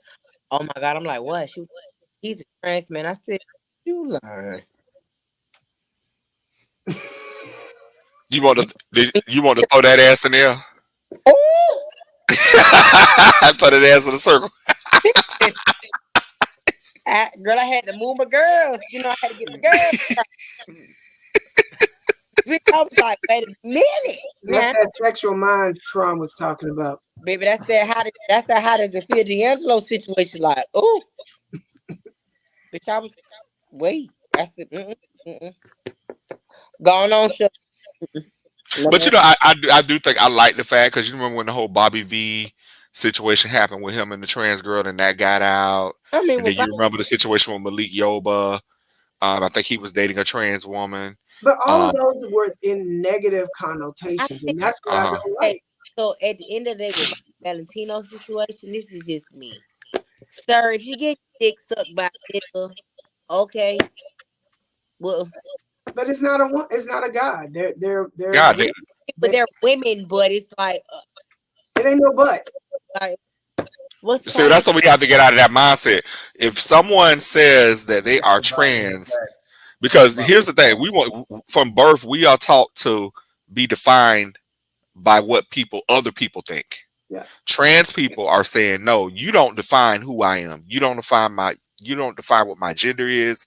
oh my God. I'm like, what? She was, he's a trans man. I said, you learn. You want you want to throw that ass in there? Oh, Throw that ass in the circle. girl, I had to move my girls. You know, I had to get my girls. Bitch, I was like, wait a minute. That's Now, that sexual mind Tron was talking about. baby, that's that how does it feel D'Angelo situation like, oh, bitch, I was wait. I said, mm-mm. Going on, show. But No, you know, I do think I like the fact because you remember when the whole Bobby V situation happened with him and the trans girl, and that got out, I mean, and well, then you remember the situation with Malik Yoba. I think he was dating a trans woman. But all of Um, those were in negative I connotations, think and that's what I uh-huh. don't okay. like. So at the end of the day, with my Valentino situation, this is just me, sir. If you get your dick sucked by a nigga, okay, well, But it's not a god. They're God, but they, they're women, but it's it ain't no but. like what's the see, point? that's what we have to get out of that mindset. If someone says that they are trans, because here's the thing, we want from birth we are taught to be defined by what other people think. Yeah. Trans people are saying, no, you don't define who I am. You don't define what my gender is,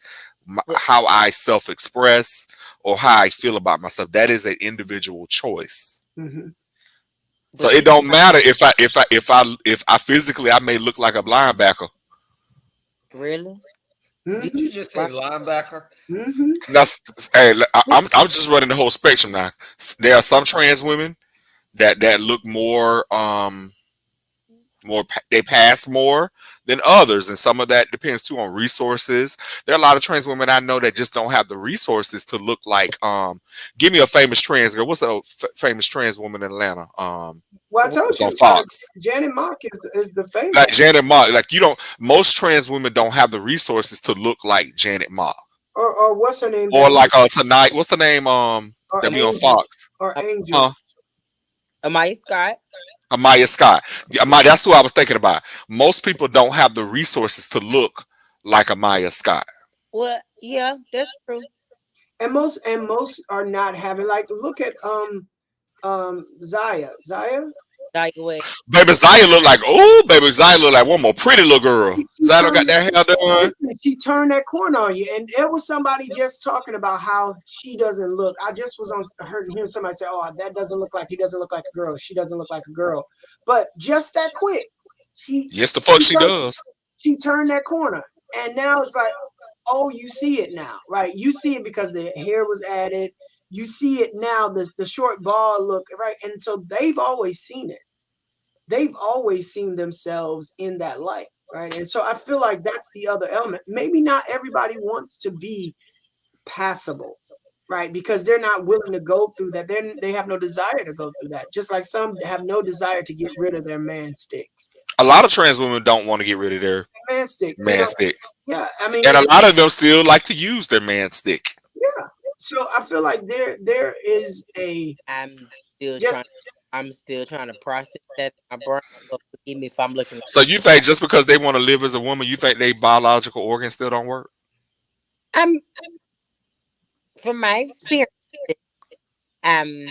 But, how I self-express, or how I feel about myself. That is an individual choice. Hmm. So but it you don't matter if I physically I may look like a linebacker. really? You Did Hmm. you just say right? linebacker? Hmm. That's hey, I'm just running the whole spectrum now. There are some trans women that look they pass more than others, and some of that depends too on resources. There are a lot of trans women I know that just don't have the resources to look like give me a famous trans girl. What's a famous trans woman in Atlanta? Well, I told Was on you, Fox. Janet Mock is the Like famous, Janet Mock. Like you don't most trans women don't have the resources to look like Janet Mock. or what's her name Or that like tonight, what's the name or that be on Angel Fox? or Uh, Angel. Huh? Amaya Scott. Amaya Scott. Yeah, that's who I was thinking about. Most people don't have the resources to look like Amaya Scott. Well, yeah, that's true. And most are not having, like, look at Zaya. Like way. Baby Zaya look like, oh, baby Zaya look like one more pretty little girl. She Zaya got turned that hair done. she turned that corner on you, and there was somebody just talking about how she doesn't look. I just was on hearing somebody say, "Oh, that doesn't look like he doesn't look like a girl. She doesn't look like a girl." But just that quick, she Yes, the fuck she she turned, does. she turned that corner, and now it's like, oh, you see it now, right? You see it because the hair was added. You see it now, the short ball look, right? And so they've always seen it. They've always seen themselves in that light, right? And so I feel like that's the other element. Maybe not everybody wants to be passable, right? Because they're not willing to go through that. They have no desire to go through that. Just like some have no desire to get rid of their man stick. A lot of trans women don't want to get rid of their Man stick, they man don't. stick. Yeah, I mean, And a lot of them still like to use their man stick. yeah. So I feel like there is a I'm still just trying. I'm still trying to process that in my brain. So forgive me if I'm looking. So you think just because they want to live as a woman, you think they biological organs still don't work? I'm from my experience. Um,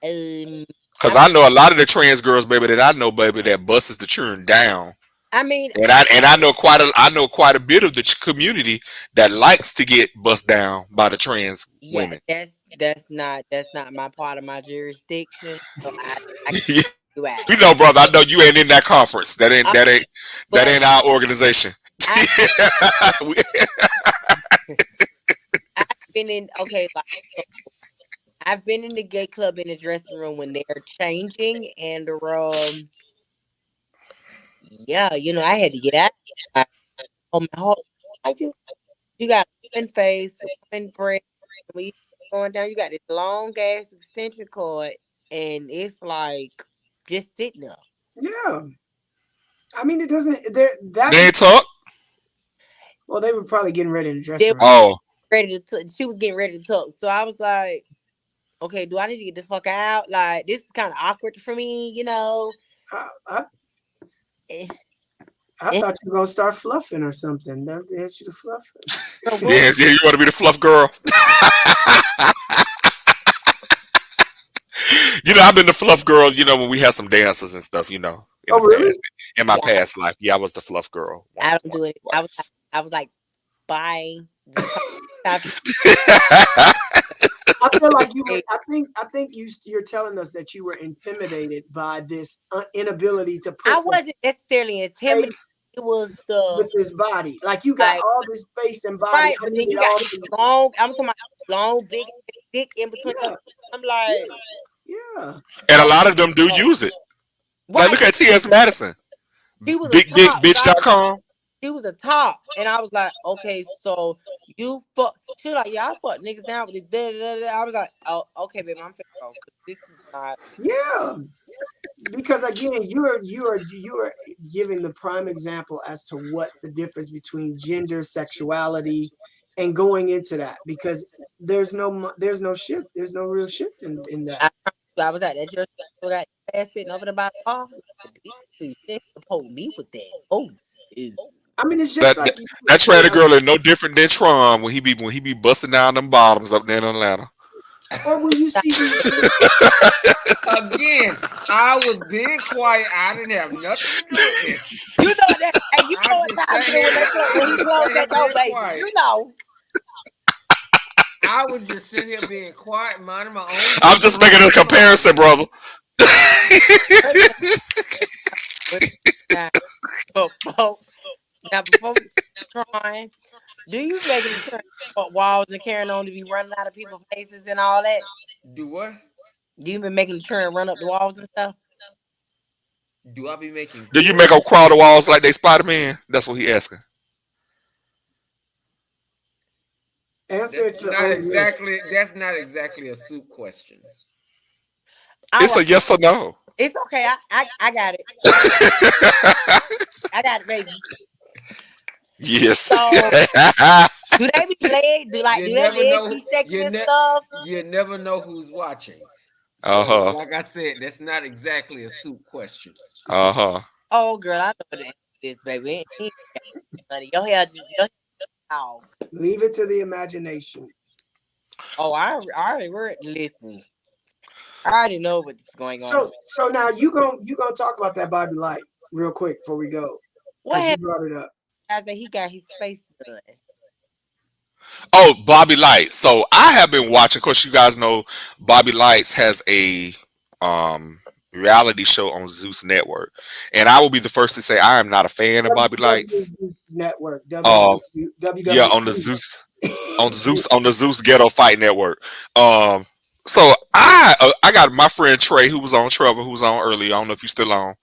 um, Because I, I know a lot of the trans girls, baby, that I know, baby, that busts the churn down. I mean, And I know quite a bit of the community that likes to get bust down by the trans yeah, women. that's not my part of my jurisdiction. So I can't You do out. know, brother, I know you ain't in that conference. That ain't Uh, that ain't that but ain't our organization. I I've been in okay, like I've been in the gay club in the dressing room when they're changing and yeah, I had to get out. I, on my whole, like you got one face, one breast. When you going down, you got this long ass extension cord, and it's like just sitting there. yeah. I mean, it doesn't. There that They be ain't talk. well. They were probably getting ready in the They dressing were room. Oh, ready to. She was getting ready to talk, so I was like, okay, do I need to get the fuck out? Like, this is kind of awkward for me, you know. I, I, Eh, I eh, thought you were gonna start fluffing or something. They hit you to fluffing. girl, what? Yeah, yeah, you want to be the fluff girl? I've been the fluff girl. When we had some dances and stuff. In Oh, the really? past, in my Yeah, past life, yeah, I was the fluff girl I don't do once it. or twice. I was like, bye. Just talk to I feel like you were. me. I think you're telling us that you were intimidated by this inability to I put the wasn't necessarily intimidated. face It was the with this body. Like you got like all this face and body. right, I but need then it you got all this to. long. I'm talking about long, big dick in between your. Yeah, I'm like, yeah. And a oh, lot of them do oh. use it. Like, Right. look at T.S. Madison, She was a top. So bigdickbitch.com. she was a top, and I was like, okay, so you fuck. She was like, yeah, I fuck niggas down with this. Da, da, da, da. I was like, oh, okay, baby, I'm finna go, 'cause this is not. Yeah, because again, you are giving the prime example as to what the difference between gender, sexuality, and going into that. Because there's no shift. There's no real shift in that. I was at that church. I got your ass sitting over the bar. Please, you support me with that. Oh, ew. I mean, it's That just that, like that Tranny girl is no different than Tron when he be busting down them bottoms up there in Atlanta. or when you see these. Again, I was being quiet. I didn't have nothing to do with this. You know that, and you I know what just time sat it is here. when I he just closed sat here that door, being baby. quiet. You know. I was just sitting here being quiet, minding my own I'm business. just making a comparison, brother. But now, before, before we trying, do you making the turn up walls and carrying on to be running out of people's faces and all that? Do what? Do you been making the turn run up the walls and stuff? Do I be making Do you who? make them crawl the walls like they Spider Man? That's what he asking. Answer it That's for the not old list. exactly. That's not exactly a soup question. All It's right, a yes or no. it's okay. I got it. I got it, baby. Yes. So do they be leg? Do You their never legs know. be shaking and stuff? You never know who's watching. Uh So, huh. like I said, that's not exactly a soup question. Uh huh. Oh, girl, I know what the answer is, baby. Ain't got it, honey. Your hair just your hair off. Leave it to the imagination. Oh, I already heard. Listen, I already know what's going on. So now you gonna talk about that Bobby Light real quick before we go What because you happened brought it up. after he got his face done? Oh, Bobby Light. So I have been watching. Of course, you guys know Bobby Lights has a um reality show on Zeus Network, and I will be the first to say I am not a fan of Bobby Lights. WWE Network. Um, yeah, WWE. on the Zeus Ghetto Fight Network. Um, so I got my friend Trey who was on Trevor who was on earlier. I don't know if you still on.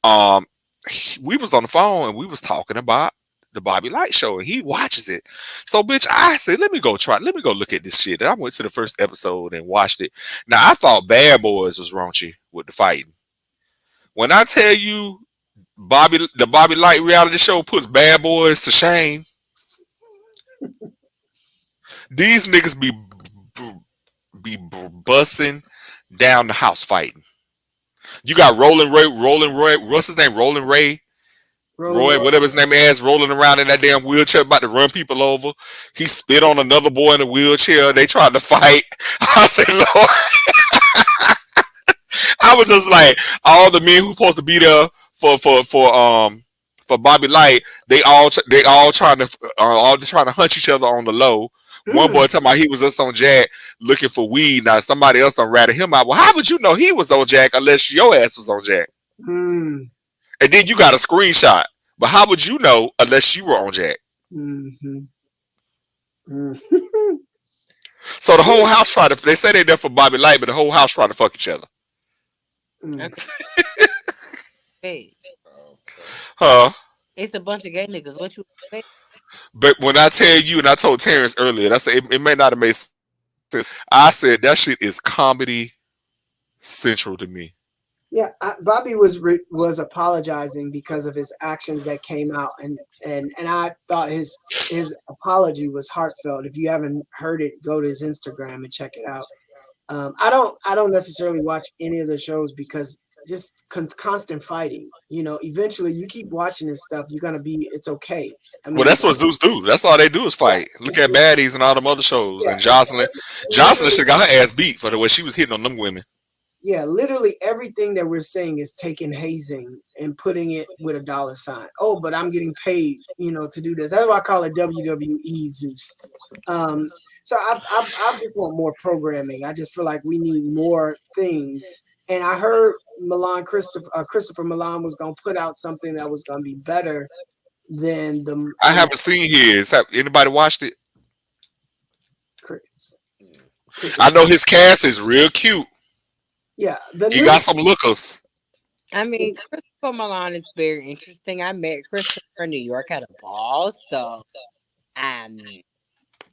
Um, we was on the phone and we was talking about the Bobby Light show and he watches it. So bitch, I said, let me go look at this shit. And I went to the first episode and watched it. Now I thought Bad Boys was raunchy with the fighting. When I tell you the Bobby Light reality show puts Bad Boys to shame, these niggas be bussing down the house fighting. You got Rolling Roy, what's his name? Rolling Rolling Roy, Roy. whatever his name is, rolling around in that damn wheelchair, about to run people over. He spit on another boy in a wheelchair. They tried to fight. I said, Lord, I was just like, all the men who supposed to be there for Bobby Light, they all trying to hunch each other on the low. One boy Mm, talking about he was just on Jack looking for weed. Now somebody else done ratted him out. Well, how would you know he was on Jack unless your ass was on Jack? mm, And then you got a screenshot. But how would you know unless you were on Jack? mhm, mm. So the whole house tried to. They say they're there for Bobby Light, but the whole house tried to fuck each other. Mm. Okay. Hey, Okay. Huh? it's a bunch of gay niggas. What you expect? But when I tell you, and I told Terrence earlier, and I said it may not have made sense. I said that shit is comedy central to me. Yeah, Bobby was apologizing because of his actions that came out, and I thought his apology was heartfelt. If you haven't heard it, go to his Instagram and check it out. I don't necessarily watch any of the shows because just constant fighting. Eventually you keep watching this stuff, you're gonna be. It's okay. I Well, mean, that's what Zeus do. That's all they do is yeah, fight. Look at Baddies and all them other shows. yeah. And Jocelyn, Jocelyn Literally, should got her ass beat for the way she was hitting on them women. yeah, literally everything that we're saying is taking hazing and putting it with a dollar sign. Oh, but I'm getting paid, to do this. That's why I call it WWE Zeus. Um, so I just want more programming. I just feel like we need more things. And I heard Christopher Milan was gonna put out something that was gonna be better than I than haven't seen his. Have anybody watched it? crickets. I Crickets. know his cast is real cute. Yeah, the He new got some lookers. I mean, Christopher Milan is very interesting. I met Christopher in New York at a ball, so um,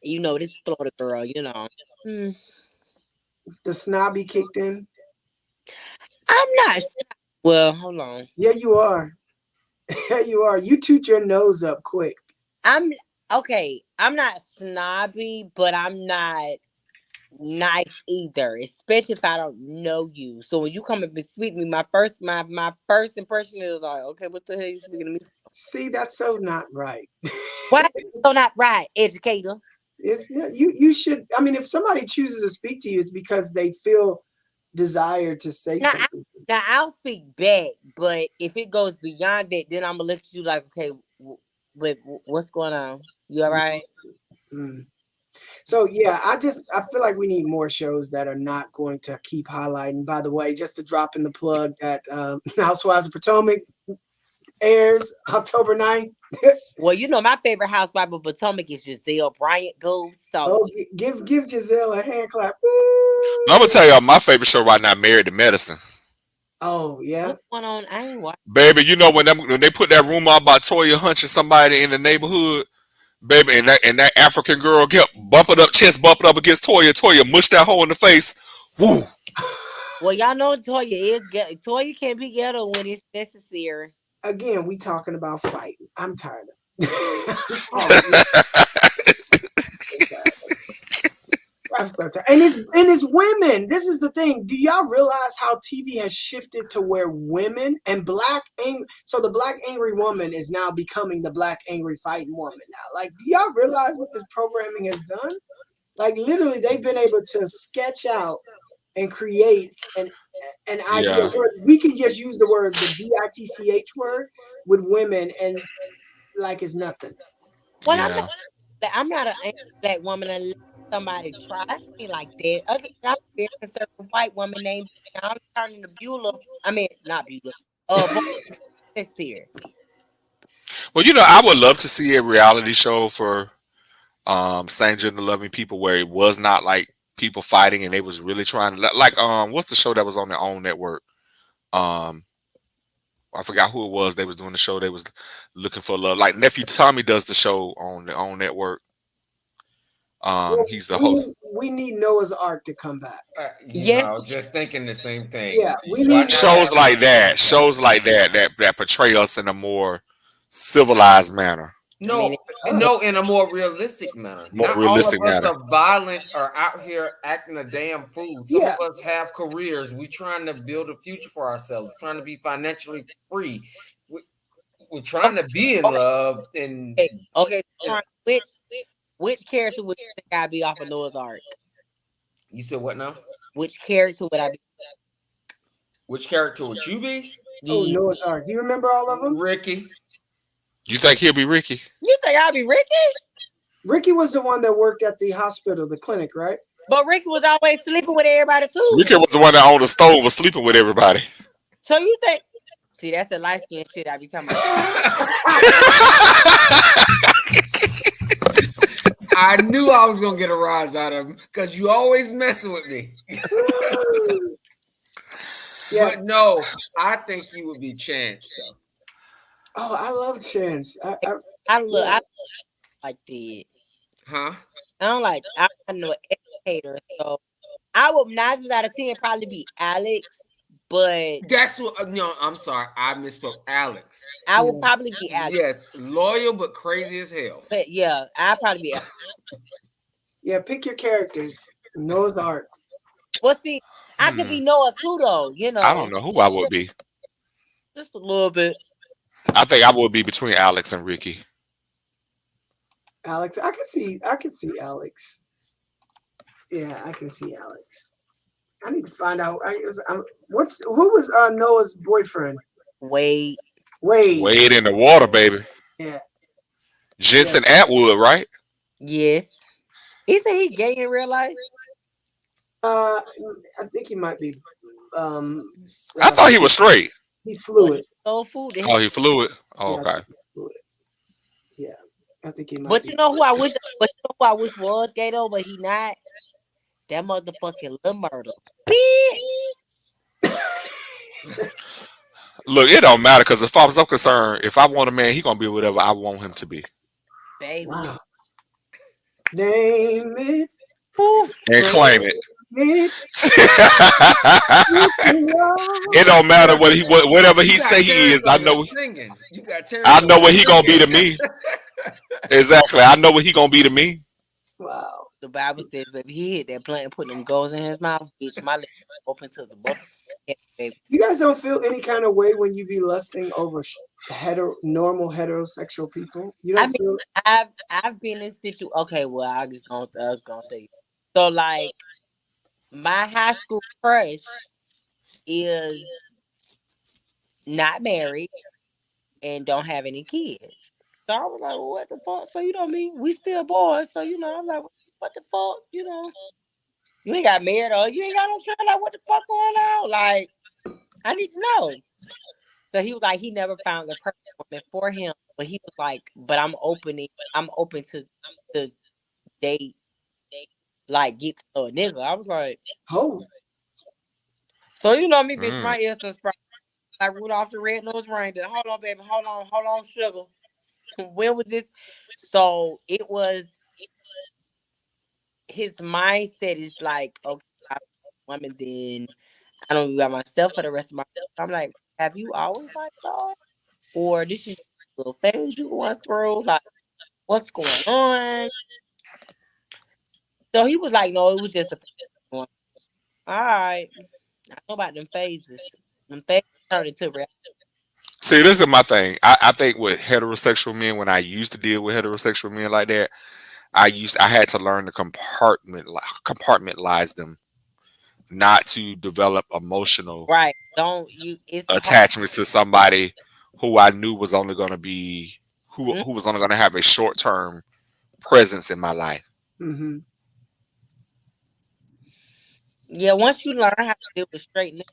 this Florida girl, Hmm. the snobby kicked in. I'm not. Well, hold on. Yeah, you are. Yeah, you are. You toot your nose up quick. I'm okay. I'm not snobby, but I'm not nice either, especially if I don't know you. So when you come up and speak to me, my first impression is like, okay, what the hell you speaking to me? See, that's so not right. Why so not right, educator? It's you should. I mean, if somebody chooses to speak to you, it's because they feel desire to say Now, something. I'll speak back, but if it goes beyond that, then I'm gonna look at you like, okay, what's going on? You all right? Mm. So yeah, I feel like we need more shows that are not going to keep highlighting. By the way, just to drop in the plug that Housewives of Potomac airs October 9th. Well, my favorite housewife of Potomac is Giselle Bryant Gold. So Oh, give Giselle a hand clap. Now, I'm gonna Woo! tell y'all my favorite show right now, Married to Medicine. Oh yeah. what's going on? I ain't watching. Baby, when they put that rumor out about Toya hunching somebody in the neighborhood, baby, and that African girl kept chest bumping up against Toya. Toya mushed that hole in the face. Woo! Well, y'all know Toya can't be ghetto when it's necessary. Again, we talking about fighting. I'm tired of I'm tired. I'm so tired. And it's women. This is the thing. Do y'all realize how TV has shifted to where women and so the black angry woman is now becoming the black angry fighting woman now. Like, do y'all realize what this programming has done? Like, literally, they've been able to sketch out and create an idea Yeah, where we can just use the bitch word with women and like it's nothing. Well, yeah, I'm not an angry black woman unless somebody tries me like that. Other than I'm a very conservative white woman named I'm turning to Beulah. I mean, not Beulah. But this here. well, I would love to see a reality show for same gender loving people where it was not like people fighting and they was really trying to what's the show that was on their own network? Um, I forgot who it was. They was doing the show. They was looking for love. Like Nephew Tommy does the show on their own network. Well, He's the we host. need we need Noah's Ark to come back. Yes, Just thinking the same thing. Yeah, we Why need not Shows have like something that. like that? Shows like that portray us in a more civilized manner, I mean, No, us. no, in a more realistic manner. more Not all of realistic us manner. are violent or out here acting a damn fool. Some Yeah, of us have careers. We trying to build a future for ourselves, trying to be financially free. We, we're trying to be in love okay. Which character would you think I'd be off of Noah's Ark? you said what now? Which character would I be? Which character would you be? oh, Yeah. Noah's Ark. Do you remember all of them? Ricky. You think he'll be Ricky? You think I'd be Ricky? Ricky was the one that worked at the hospital, the clinic, right? But Ricky was always sleeping with everybody too. Ricky was the one that owned the stove, was sleeping with everybody. So you think? See, that's the light skin shit I be talking about. I knew I was gonna get a rise out of him because you always messing with me. Yeah. But no, I think you would be Chance though. Oh, I love Chance. I Yeah. like that. Huh? I'm no educator, so I would 9 out of 10 probably be Alex, but That's what. No, I'm sorry, I misspoke. Alex. I would Yeah. probably be Alex. Yes, loyal but crazy as hell. But yeah, I'd probably be Alex. Yeah, pick your characters. Noah's Ark. Well, see, I could Hmm. be Noah too, though. I don't know who I would be. Just a little bit. I think I would be between Alex and Ricky. Alex, I can see Alex. Yeah, I can see Alex. I need to find out. Who was Noah's boyfriend? Wait. Wade. Wade in the water, baby. Yeah, yeah. Jensen Atwood, right? Yes. Isn't he gay in real life? Uh, I think he might be. I thought he was straight. He's Well, he fluid. sold food to him. Oh, he fluid. Oh, Yeah, I okay. think he's fluid. Yeah, I think he might But be. you know who I wish? But you know who I wish was gay though, but he not. That motherfucking Lil Murder. Bitch. Look, it don't matter because as far as I'm concerned, if I want a man, he gonna be whatever I want him to be Baby. Wow. Name it. Woo. and claim it. It. It don't matter whatever he You say got he Terrence is. I over there know singing. You got I Terrence over know there what he gonna be to singing. me. Exactly. I know what he gonna be to me. Wow. The Bible says, baby, he hit that plant and put them goals in his mouth. Bitch, my lips open to the butt. Baby. You guys don't feel any kind of way when you be lusting over normal heterosexual people? You I don't mean, feel. I've been in Okay, well, I was gonna tell you. So like, my high school crush is not married and don't have any kids. So I was like, well, what the fuck? So you know me, we still boys. So I'm like, what the fuck? You ain't got married or you ain't got no child. Like, what the fuck going on? Like, I need to know. So he was like, he never found the perfect woman for him, but he was like, but I'm open to date, like get to know a nigga. I was like, Oh, so you know me, bitch, Mm. my ears done sprung like Rudolph the Red-Nosed Reindeer. Hold on, baby, hold on, sugar. When was this? So it was his mindset is like, okay, I'm a woman, then I don't be by myself for the rest of my life. I'm like, have you always like that? Or this is a little phase you going through? Like, what's going on? So he was like, no, it was just a phase. All right. I know about them phases. Them phases turned into reality. See, this is my thing. I think with heterosexual men, when I used to deal with heterosexual men like that, I had to learn to compartmentalize them, not to develop emotional Right. Don't you it's hard. attachments to somebody who I knew was only going to be Mm. who was only going to have a short term presence in my life. mm-hmm. Yeah, once you learn how to deal with straight niggas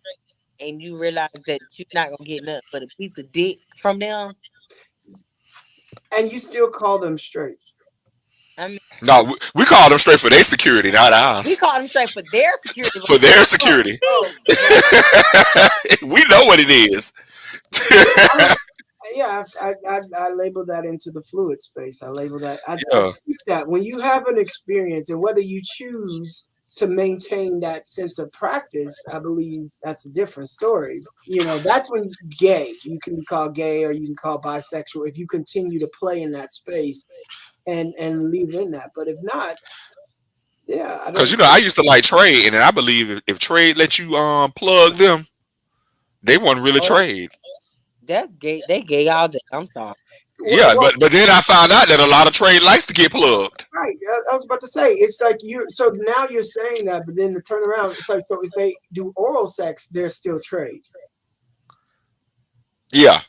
and you realize that you're not gonna get nothing but a piece of dick from them. And you still call them straight. I mean, No, we call them straight for their security, not we ours. call them straight for their security. For their security. Oh, well, We know what it is. yeah, I label that into the fluid space. I label that. I Yeah, think that when you have an experience and whether you choose to maintain that sense of practice, I believe that's a different story. That's when gay. You can be called gay or you can call bisexual if you continue to play in that space and leave in that. But if not, yeah, I because don't. I used to like trade, and I believe if trade let you plug them, they wasn't really Oh, trade. that's gay. They gay all day. I'm sorry. Yeah, Well, but then I found out that a lot of trade likes to get plugged. right. I was about to say it's like you. So now you're saying that, but then to turn around, it's like so if they do oral sex, they're still trade. Yeah,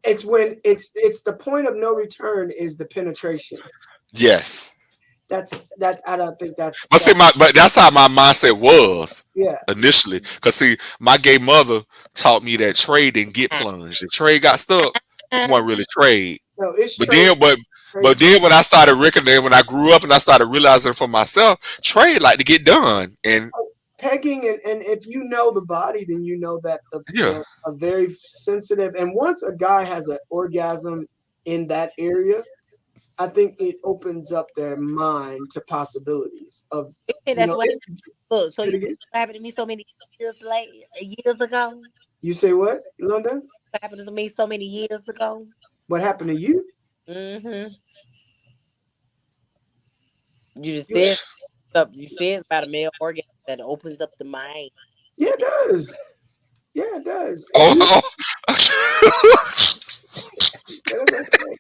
It's when it's the point of no return is the penetration. yes. That I don't think But see, but that's how my mindset was yeah. initially. Cause see, my gay mother taught me that trade didn't get plunged. If trade got stuck, it wasn't really trade. No, it's But trade. then, but Trade. but then when I started recognizing, when I grew up and I started realizing for myself, trade like to get done, and Pegging and if you know the body, then you know that yeah, they're a very sensitive. And once a guy has an orgasm in that area, I think it opens up their mind to possibilities of That's what. Look, so say it you again? what happened to me so many years ago. You say what, London? What happened to me so many years ago? What happened to you? Mm-hmm. You just You said. Up, you said about a male organ that opens up the mind. Yeah, it does. Yeah, it does. If you, Oh, what did I say?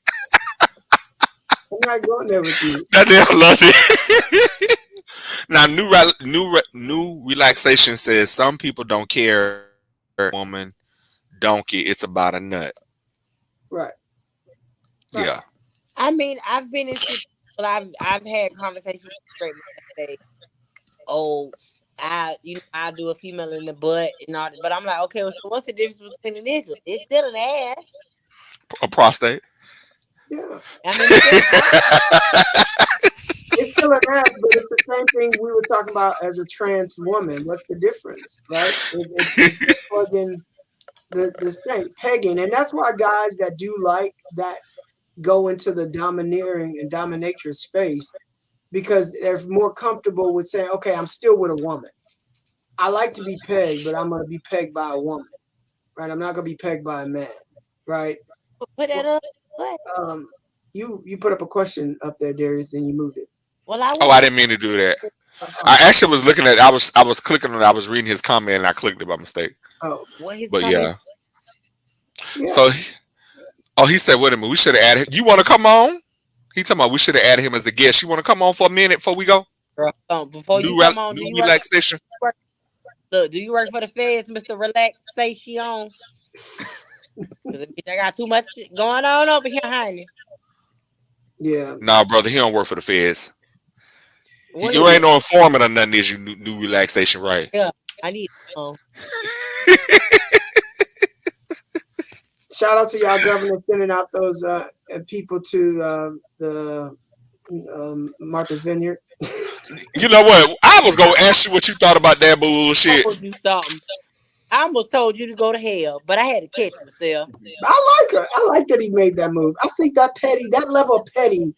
I'm not going there with you. that damn love it. Now, new relaxation says some people don't care woman donkey. It's about a nut. Right, right. Yeah, I mean, I've been in situations. Well, I've had conversations with straight men that say, "Oh, I do a female in the butt and all." But I'm like, okay, well, so what's the difference between the nigga? It's still an ass. a prostate. Yeah, I mean, it's still it's still an ass, but it's the same thing we were talking about as a trans woman. What's the difference, right? It's plugging the same pegging, and that's why guys that do like that go into the domineering and dominatrix space because they're more comfortable with saying, okay, I'm still with a woman. I like to be pegged, but I'm going to be pegged by a woman, right? I'm not going to be pegged by a man, right? put that Well, up. What? you put up a question up there, Darius, and you moved it. Well, I Oh, was I like, didn't mean to do that. Oh, I actually was looking at. I was clicking on it. I was reading his comment and I clicked it by mistake. oh, what his But comment? yeah. yeah. So, oh, he said, "Wait a minute. We should have added. You want to come on?" He talking about we should have added him as a guest. You want to come on for a minute before we go? Before you come on, do New you relaxation. work? Look, do you work for the feds, Mister Relaxation? Because I got too much shit going on over here, honey. Yeah. Nah, brother, he don't work for the feds. What You is ain't it? no informant or nothing. Is you new relaxation, right? Yeah, I need. Shout out to y'all governor sending out those people to the Martha's Vineyard. You know what? I was gonna ask you what you thought about that bullshit. Told you something. I almost told you to go to hell, but I had to catch myself. I like her. I like that he made that move. I think that level of petty,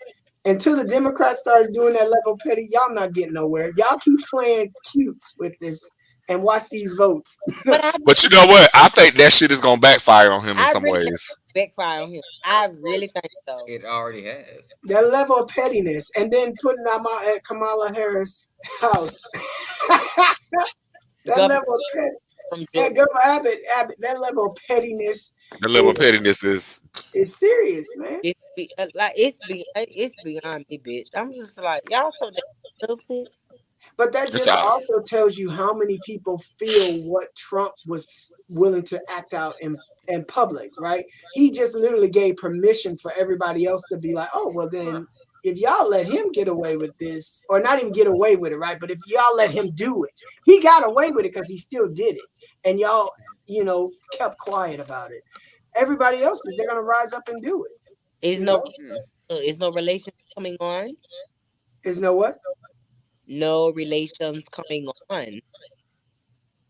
until the Democrats starts doing that level of petty, y'all not getting nowhere. Y'all keep playing cute with this and watch these votes. But I But you know what? I think that shit is gonna backfire on him in I some really think ways. backfire on him. I really think so. It already has. That level of pettiness, and then putting them out at Kamala Harris' house. That Governor level of petty. from And Georgia. Governor Abbott, that level of pettiness The level is of pettiness is. serious, man. It's beyond me, bitch. I'm just like y'all so damn stupid. But that It's just out. also tells you how many people feel what Trump was willing to act out in public, right? He just literally gave permission for everybody else to be like, oh, well, then if y'all let him get away with this, or not even get away with it, right? But if y'all let him do it, he got away with it because he still did it. And y'all, kept quiet about it. Everybody else, they're going to rise up and do it. Is no is no relation coming on. Is no what? No relations coming on.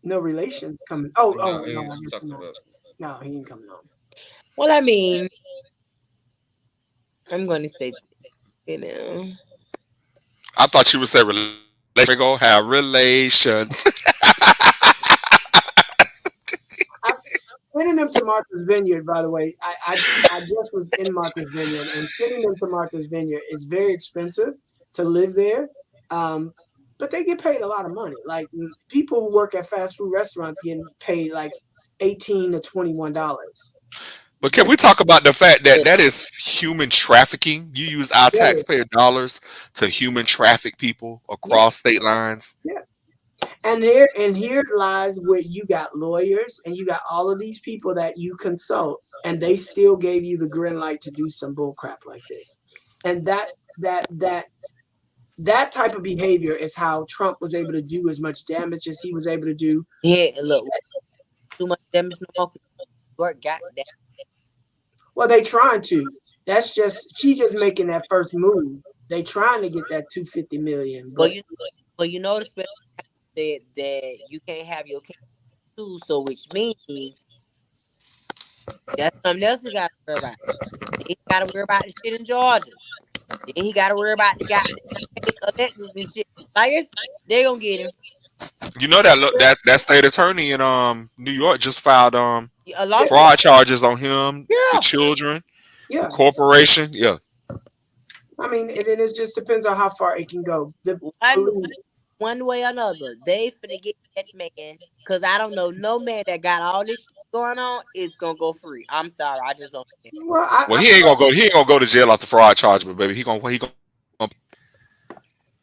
No relations coming. Oh, No, no, I he's guess talking not. about. No, he ain't coming on. Well, I mean, I'm going to say, you know, I thought you would say relations. We go have relations. Sending them to Martha's Vineyard, by the way, I just was in Martha's Vineyard, and sending them to Martha's Vineyard is very expensive to live there. Um, but they get paid a lot of money. Like people who work at fast food restaurants getting paid like $18 to $21. But can we talk about the fact that that is human trafficking? You use our Yeah, taxpayer dollars to human traffic people yeah, across state lines. yeah. And here lies where you got lawyers and you got all of these people that you consult, and they still gave you the green light to do some bull crap like this. And that type of behavior is how Trump was able to do as much damage as he was able to do. yeah, look, too much damage no more. 'Cause York got that. Well, they trying to. She just making that first move. They trying to get that 250 million, Well, but you know the special said that you can't have your cake too, so which means that's something else he got to worry about. Then he got to worry about the shit in Georgia. Then he got to worry about the goddamn fake elections and shit. Like they gonna get him. You know that state attorney in New York just filed A lawsuit. fraud charges on him, the Yeah. children, the yeah, corporation. Yeah. I mean, it just depends on how far it can go. The One believe, one way or another, they finna get that man. Cause I don't know no man that got all this shit going on is gonna go free. I'm sorry, I just don't think well, Well, I he feel ain't like, gonna go. He ain't gonna go to jail off the fraud charge, but baby, he gonna.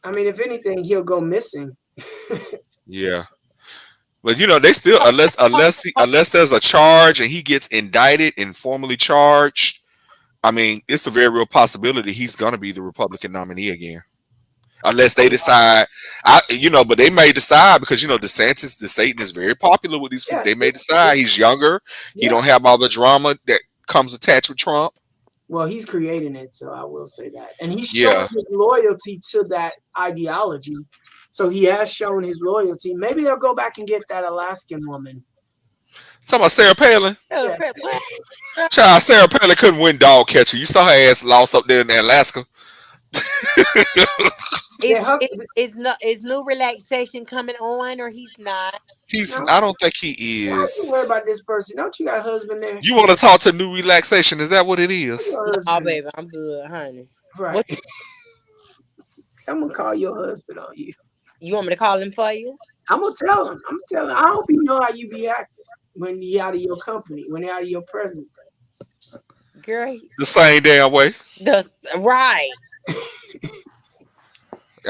I mean, if anything, he'll go missing. Yeah. But they still unless there's a charge and he gets indicted and formally charged. I mean, it's a very real possibility he's gonna be the Republican nominee again, unless they Oh, decide. But they may decide because DeSantis, the Satan is very popular with these people. yeah, They may decide he's younger. He yeah. don't have all the drama that comes attached with Trump. Well, he's creating it, so I will say that, and he's showing Yeah. his loyalty to that ideology. So he has shown his loyalty. Maybe they'll go back and get that Alaskan woman. Talking about Sarah Palin. Yeah, what? Child, Sarah Palin couldn't win dog catcher. You saw her ass lost up there in Alaska. they Is hug. is new relaxation coming on or he's not? No, I don't think he why you worry is. about this person? Don't you got a husband there? You want to talk to new relaxation? Is that what it Where's is? your No, husband? baby, I'm good, honey. Right. What I'm gonna call your husband on you. you want me to call him for you? I'm gonna tell him. I'm telling. I hope you know how you be acting when you out of your company, when you out of your presence. Girl, The same damn way. the right.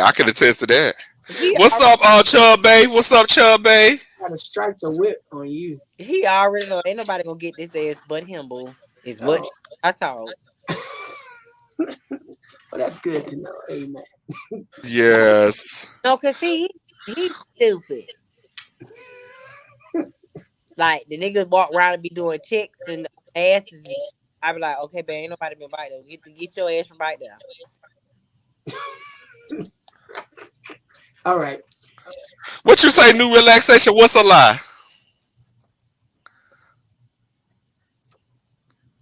I can attest to that. He What's already, up, Chub Bay? What's up, Chub Bay? Gotta strike the whip on you. he already know ain't nobody gonna get this ass but him, boo. Is what Oh, I told. well, that's good to know. Amen. Yes. No, cause he's stupid. Like the niggas walk around and be doing checks and asses and shit. I be like, okay, babe, ain't nobody been right though. Get your ass from right there. All right. What you say, new relaxation? What's a lie?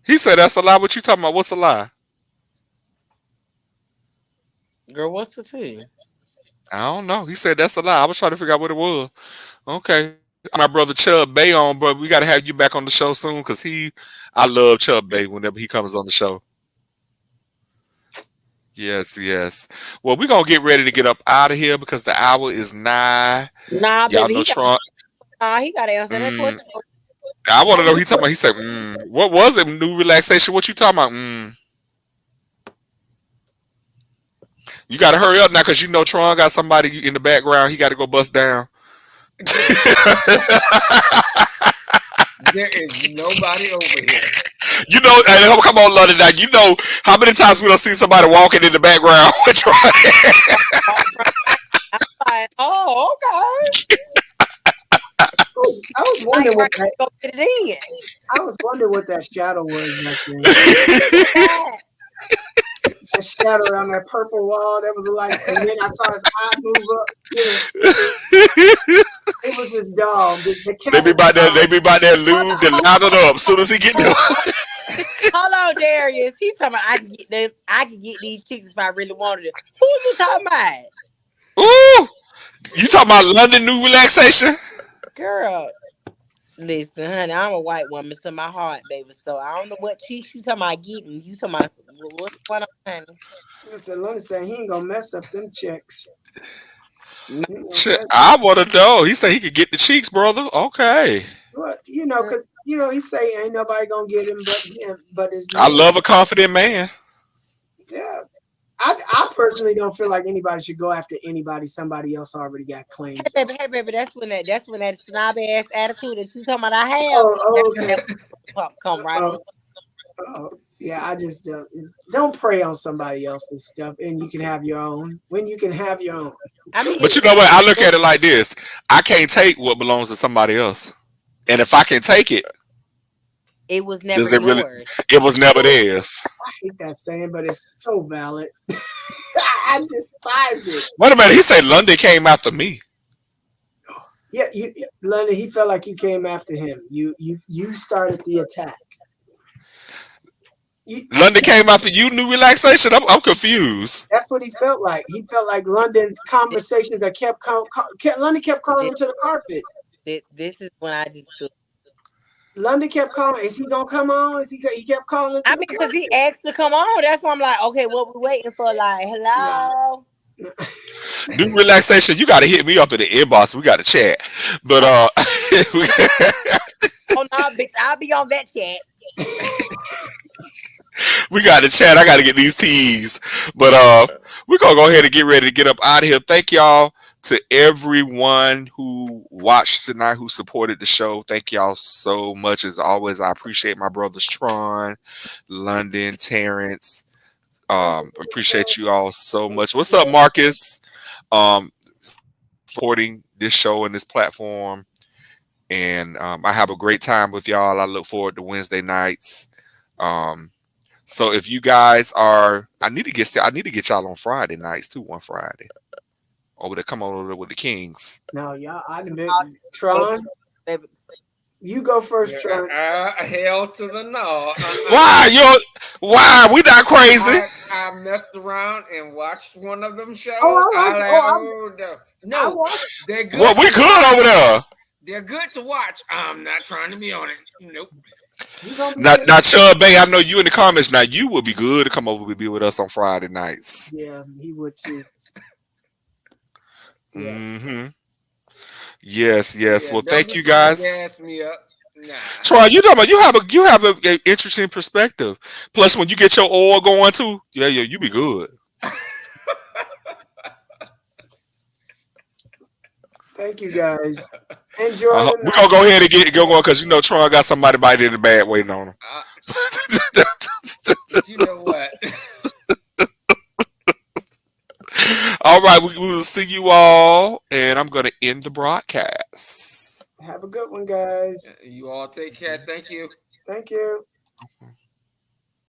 He said that's a lie. What you talking about? What's a lie? Girl, what's the tea? I don't know. He said that's a lie. I was trying to figure out what it was. Okay. My brother Chub Bay on, but we got to have you back on the show soon because I love Chub Bay whenever he comes on the show. Yes, yes. Well, we're going to get ready to get up out of here because the hour is nigh. Nah, Y'all baby, know Trump. he gotta answer that Mm, question. I want to know. He said, what was it? New relaxation? What you talking about? You got to hurry up now because Tron got somebody in the background. He got to go bust down. There is nobody over here. Hey, come on, London. Now, how many times we don't see somebody walking in the background with Tron? Like, oh, okay. I was Like, wondering right, what that. go get it I was wondering what that shadow was back there. in. That shadow on that purple wall. That was like, and then I saw his eye move up. It was his dog. The cat. They be about that. They be about that lube to line it up. As soon as he get there. Hold on, Darius. He's talking about I can get them. I can get these chicks if I really wanted it. Who's you talking about, Ooh, you talking about London new relaxation? girl? Listen, honey, I'm a white woman, so my heart, baby. So I don't know what cheeks you talking about getting. You talking about what's going on, honey? Listen, Lonnie said he ain't gonna mess up them checks. He ain't gonna mess- I want to know. He said he could get the cheeks, brother. Okay. Well, because he say ain't nobody gonna get him but him, but his I man. love a confident man. Yeah. I personally don't feel like anybody should go after anybody somebody else already got claims. Hey, baby, that's when that snob ass attitude that you talking about I have. Oh, okay. Come right on. Yeah, I just don't prey on somebody else's stuff, and you can have your own when you can have your own. I mean, But you know what? I look at it like this: I can't take what belongs to somebody else, and if I can take it, it was never does it really? yours. It was never theirs. I hate that saying, but it's so valid. I despise it. Wait a minute. He said London came after me. Yeah, London. He felt like you came after him. You started the attack. London came after you. New relaxation. I'm confused. That's what he felt like. He felt like London's conversations that London kept calling him to the carpet. This is when I just London kept calling. Is he gonna come on? He kept calling I into the mean, because he asked to come on. That's why I'm like, okay, what we waiting for? Like, nah. hello. New relaxation. You got to hit me up in the inbox. We got to chat. But Oh no, bitch, I'll be on that chat. we got to chat. I got to get these teas. But we're gonna go ahead and get ready to get up out of here. Thank y'all to everyone who watched tonight, who supported the show. Thank y'all so much. As always, I appreciate my brothers Tron, London, Terrence. Appreciate you all so much. What's up, Marcus? Um, supporting this show and this platform. And I have a great time with y'all. I look forward to Wednesday nights. Um, so if you guys are, I need to get y'all on Friday nights too. One Friday over to come on over there with the Kings. No, y'all. I admit, Tron. Baby. You go first, Tron. Hell to the no. Why why we not crazy? I messed around and watched one of them shows. I watched. They're good. Well, we good over there. They're good to watch. I'm not trying to be on it. Nope. Now, Chub Bay, I know you in the comments. Now, you would be good to come over and be with us on Friday nights. Yeah, he would too. Yeah. Mm-hmm. Yes. Yeah, Well, thank you guys. Gas me up. Nah. Troy, you talking about you have a interesting perspective. Plus, when you get your oil going too, yeah, you be good. Thank you guys. Enjoy. We're gonna go ahead and get going because you know Troy got somebody biting in the bad waiting on him. You know what? All right, we will see you all, and I'm gonna end the broadcast. Have a good one, guys. You all take care. Thank you. Thank you.